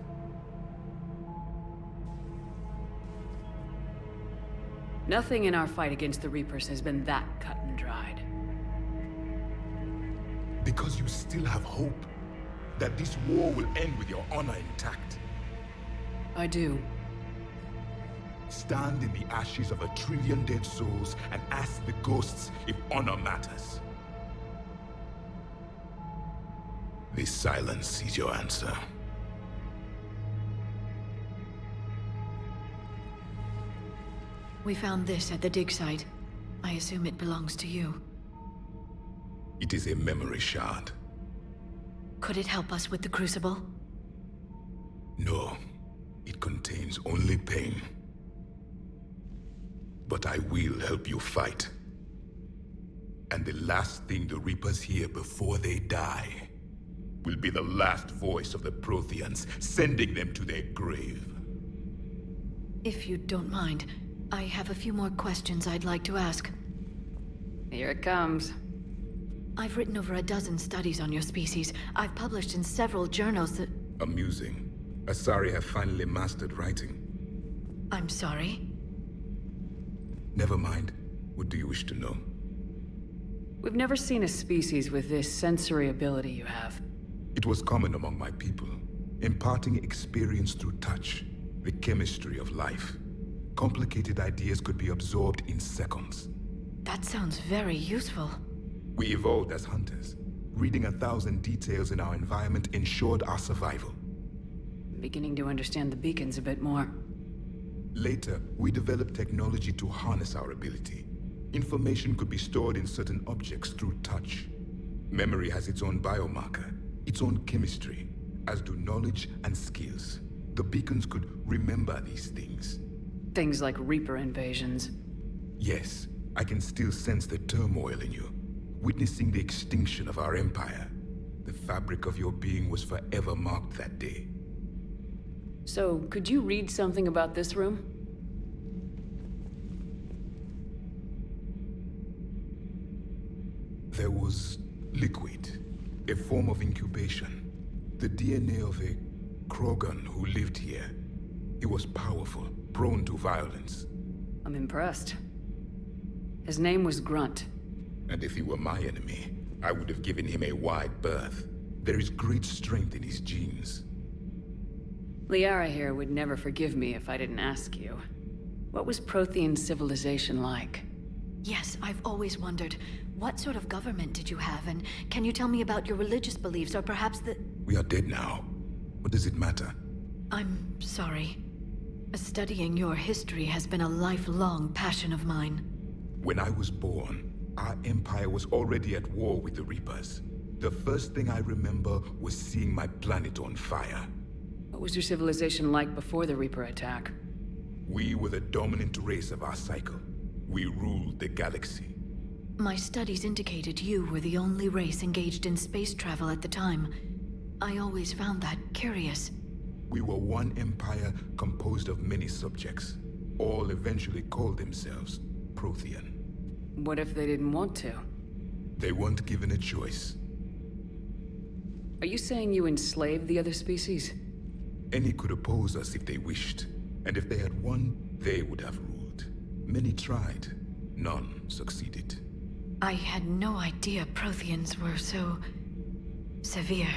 Nothing in our fight against the Reapers has been that cut and dried. Because you still have hope that this war will end with your honor intact. I do. Stand in the ashes of 1 trillion dead souls and ask the ghosts if honor matters. This silence is your answer. We found this at the dig site. I assume it belongs to you. It is a memory shard. Could it help us with the Crucible? No. It contains only pain. But I will help you fight. And the last thing the Reapers hear before they die will be the last voice of the Protheans, sending them to their grave. If you don't mind, I have a few more questions I'd like to ask. Here it comes. I've written over a dozen studies on your species. I've published in several journals that... Amusing. Asari have finally mastered writing. I'm sorry? Never mind. What do you wish to know? We've never seen a species with this sensory ability you have. It was common among my people, imparting experience through touch, the chemistry of life. Complicated ideas could be absorbed in seconds. That sounds very useful. We evolved as hunters. Reading 1,000 details in our environment ensured our survival. Beginning to understand the beacons a bit more. Later, we developed technology to harness our ability. Information could be stored in certain objects through touch. Memory has its own biomarker, its own chemistry, as do knowledge and skills. The beacons could remember these things. Things like Reaper invasions. Yes, I can still sense the turmoil in you, witnessing the extinction of our empire. The fabric of your being was forever marked that day. So, could you read something about this room? There was liquid, a form of incubation. The DNA of a Krogan who lived here. He was powerful, prone to violence. I'm impressed. His name was Grunt. And if he were my enemy, I would have given him a wide berth. There is great strength in his genes. Liara here would never forgive me if I didn't ask you. What was Prothean civilization like? Yes, I've always wondered, what sort of government did you have, and can you tell me about your religious beliefs, or perhaps the... We are dead now. What does it matter? I'm sorry. Studying your history has been a lifelong passion of mine. When I was born, our empire was already at war with the Reapers. The first thing I remember was seeing my planet on fire. What was your civilization like before the Reaper attack? We were the dominant race of our cycle. We ruled the galaxy. My studies indicated you were the only race engaged in space travel at the time. I always found that curious. We were one empire composed of many subjects. All eventually called themselves Prothean. What if they didn't want to? They weren't given a choice. Are you saying you enslaved the other species? Any could oppose us if they wished, and if they had won, they would have ruled. Many tried, none succeeded. I had no idea Protheans were so... severe.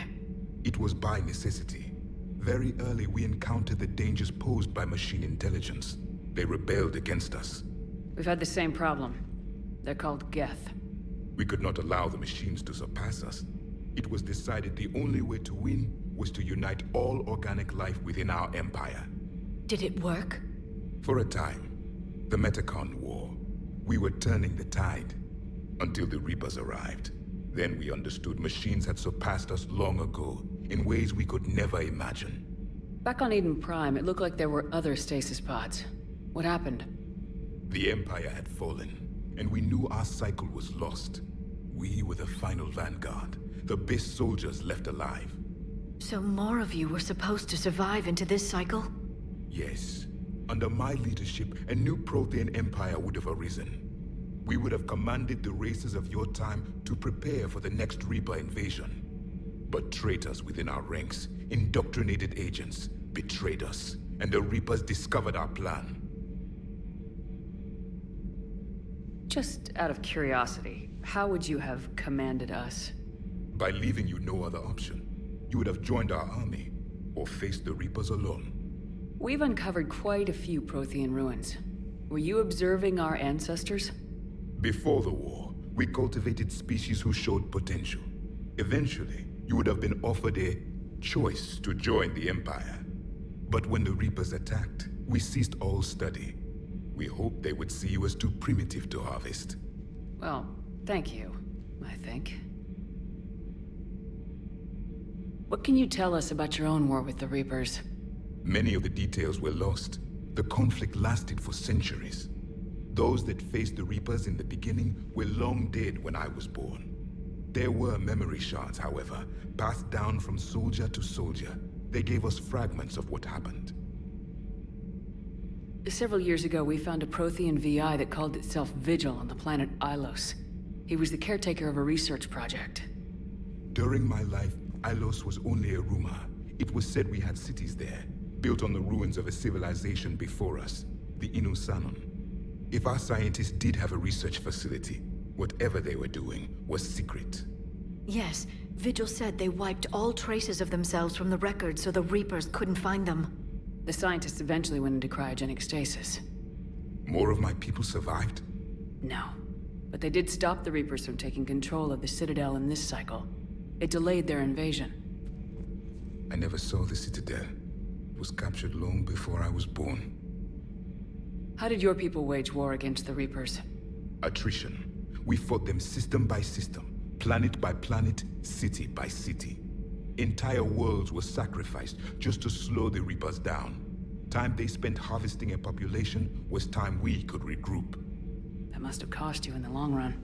It was by necessity. Very early we encountered the dangers posed by machine intelligence. They rebelled against us. We've had the same problem. They're called Geth. We could not allow the machines to surpass us. It was decided the only way to win was to unite all organic life within our empire. Did it work? For a time. The Metacon War. We were turning the tide. Until the Reapers arrived. Then we understood machines had surpassed us long ago, in ways we could never imagine. Back on Eden Prime, it looked like there were other stasis pods. What happened? The Empire had fallen, and we knew our cycle was lost. We were the final vanguard, the best soldiers left alive. So more of you were supposed to survive into this cycle? Yes. Under my leadership, a new Prothean empire would have arisen. We would have commanded the races of your time to prepare for the next Reaper invasion. But traitors within our ranks, indoctrinated agents, betrayed us, and the Reapers discovered our plan. Just out of curiosity, how would you have commanded us? By leaving you no other option. You would have joined our army, or faced the Reapers alone. We've uncovered quite a few Prothean ruins. Were you observing our ancestors? Before the war, we cultivated species who showed potential. Eventually, you would have been offered a choice to join the Empire. But when the Reapers attacked, we ceased all study. We hoped they would see you as too primitive to harvest. Well, thank you, I think. What can you tell us about your own war with the Reapers? Many of the details were lost. The conflict lasted for centuries. Those that faced the Reapers in the beginning were long dead when I was born. There were memory shards, however, passed down from soldier to soldier. They gave us fragments of what happened. Several years ago, we found a Prothean VI that called itself Vigil on the planet Ilos. He was the caretaker of a research project. During my life, Ilos was only a rumor. It was said we had cities there, built on the ruins of a civilization before us, the Inusanon. If our scientists did have a research facility, whatever they were doing was secret. Yes, Vigil said they wiped all traces of themselves from the records so the Reapers couldn't find them. The scientists eventually went into cryogenic stasis. More of my people survived? No. But they did stop the Reapers from taking control of the Citadel in this cycle. It delayed their invasion. I never saw the Citadel. It was captured long before I was born. How did your people wage war against the Reapers? Attrition. We fought them system by system, planet by planet, city by city. Entire worlds were sacrificed just to slow the Reapers down. Time they spent harvesting a population was time we could regroup. That must have cost you in the long run.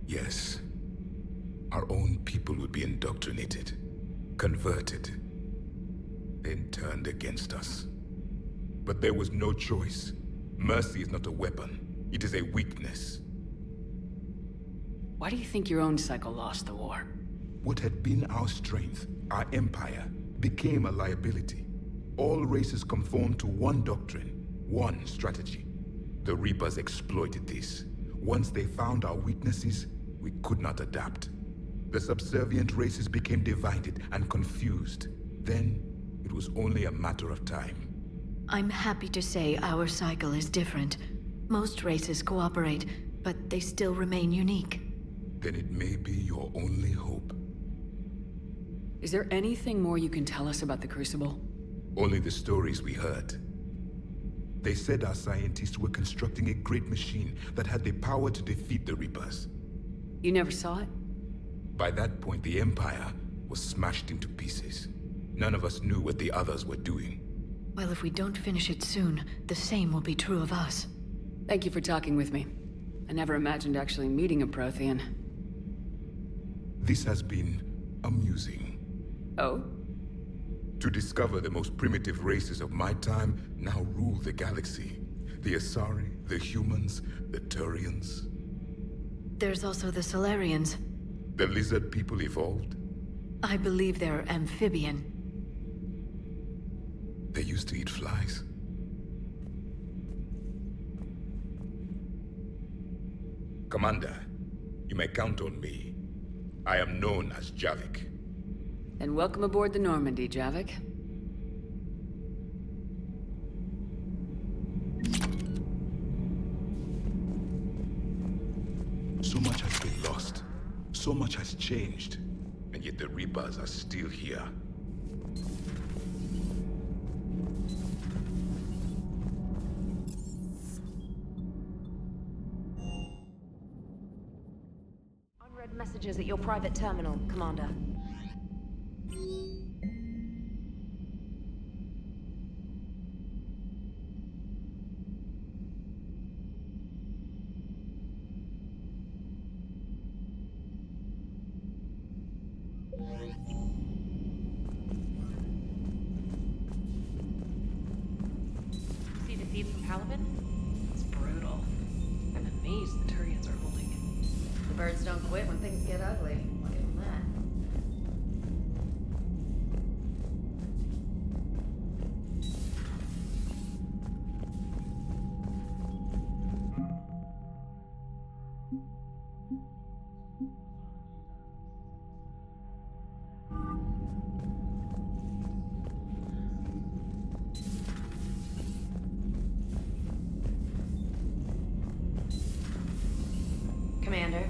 Yes. Our own people would be indoctrinated, converted, then turned against us. But there was no choice. Mercy is not a weapon. It is a weakness. Why do you think your own cycle lost the war? What had been our strength, our empire, became a liability. All races conformed to one doctrine, one strategy. The Reapers exploited this. Once they found our weaknesses, we could not adapt. The subservient races became divided and confused. Then, it was only a matter of time. I'm happy to say our cycle is different. Most races cooperate, but they still remain unique. Then it may be your only hope. Is there anything more you can tell us about the Crucible? Only the stories we heard. They said our scientists were constructing a great machine that had the power to defeat the Reapers. You never saw it? By that point, the Empire was smashed into pieces. None of us knew what the others were doing. Well, if we don't finish it soon, the same will be true of us. Thank you for talking with me. I never imagined actually meeting a Prothean. This has been amusing. Oh? To discover the most primitive races of my time now rule the galaxy. The Asari, the humans, the Turians. There's also the Solarians. The lizard people evolved? I believe they're amphibian. They used to eat flies. Commander, you may count on me. I am known as Javik. And welcome aboard the Normandy, Javik. So much has been lost. So much has changed. And yet the Reapers are still here. Unread messages at your private terminal, Commander. See the feed from Caliban? It's brutal. I'm amazed the Turians are holding it. The birds don't quit when things get ugly. I'll give them that. Commander,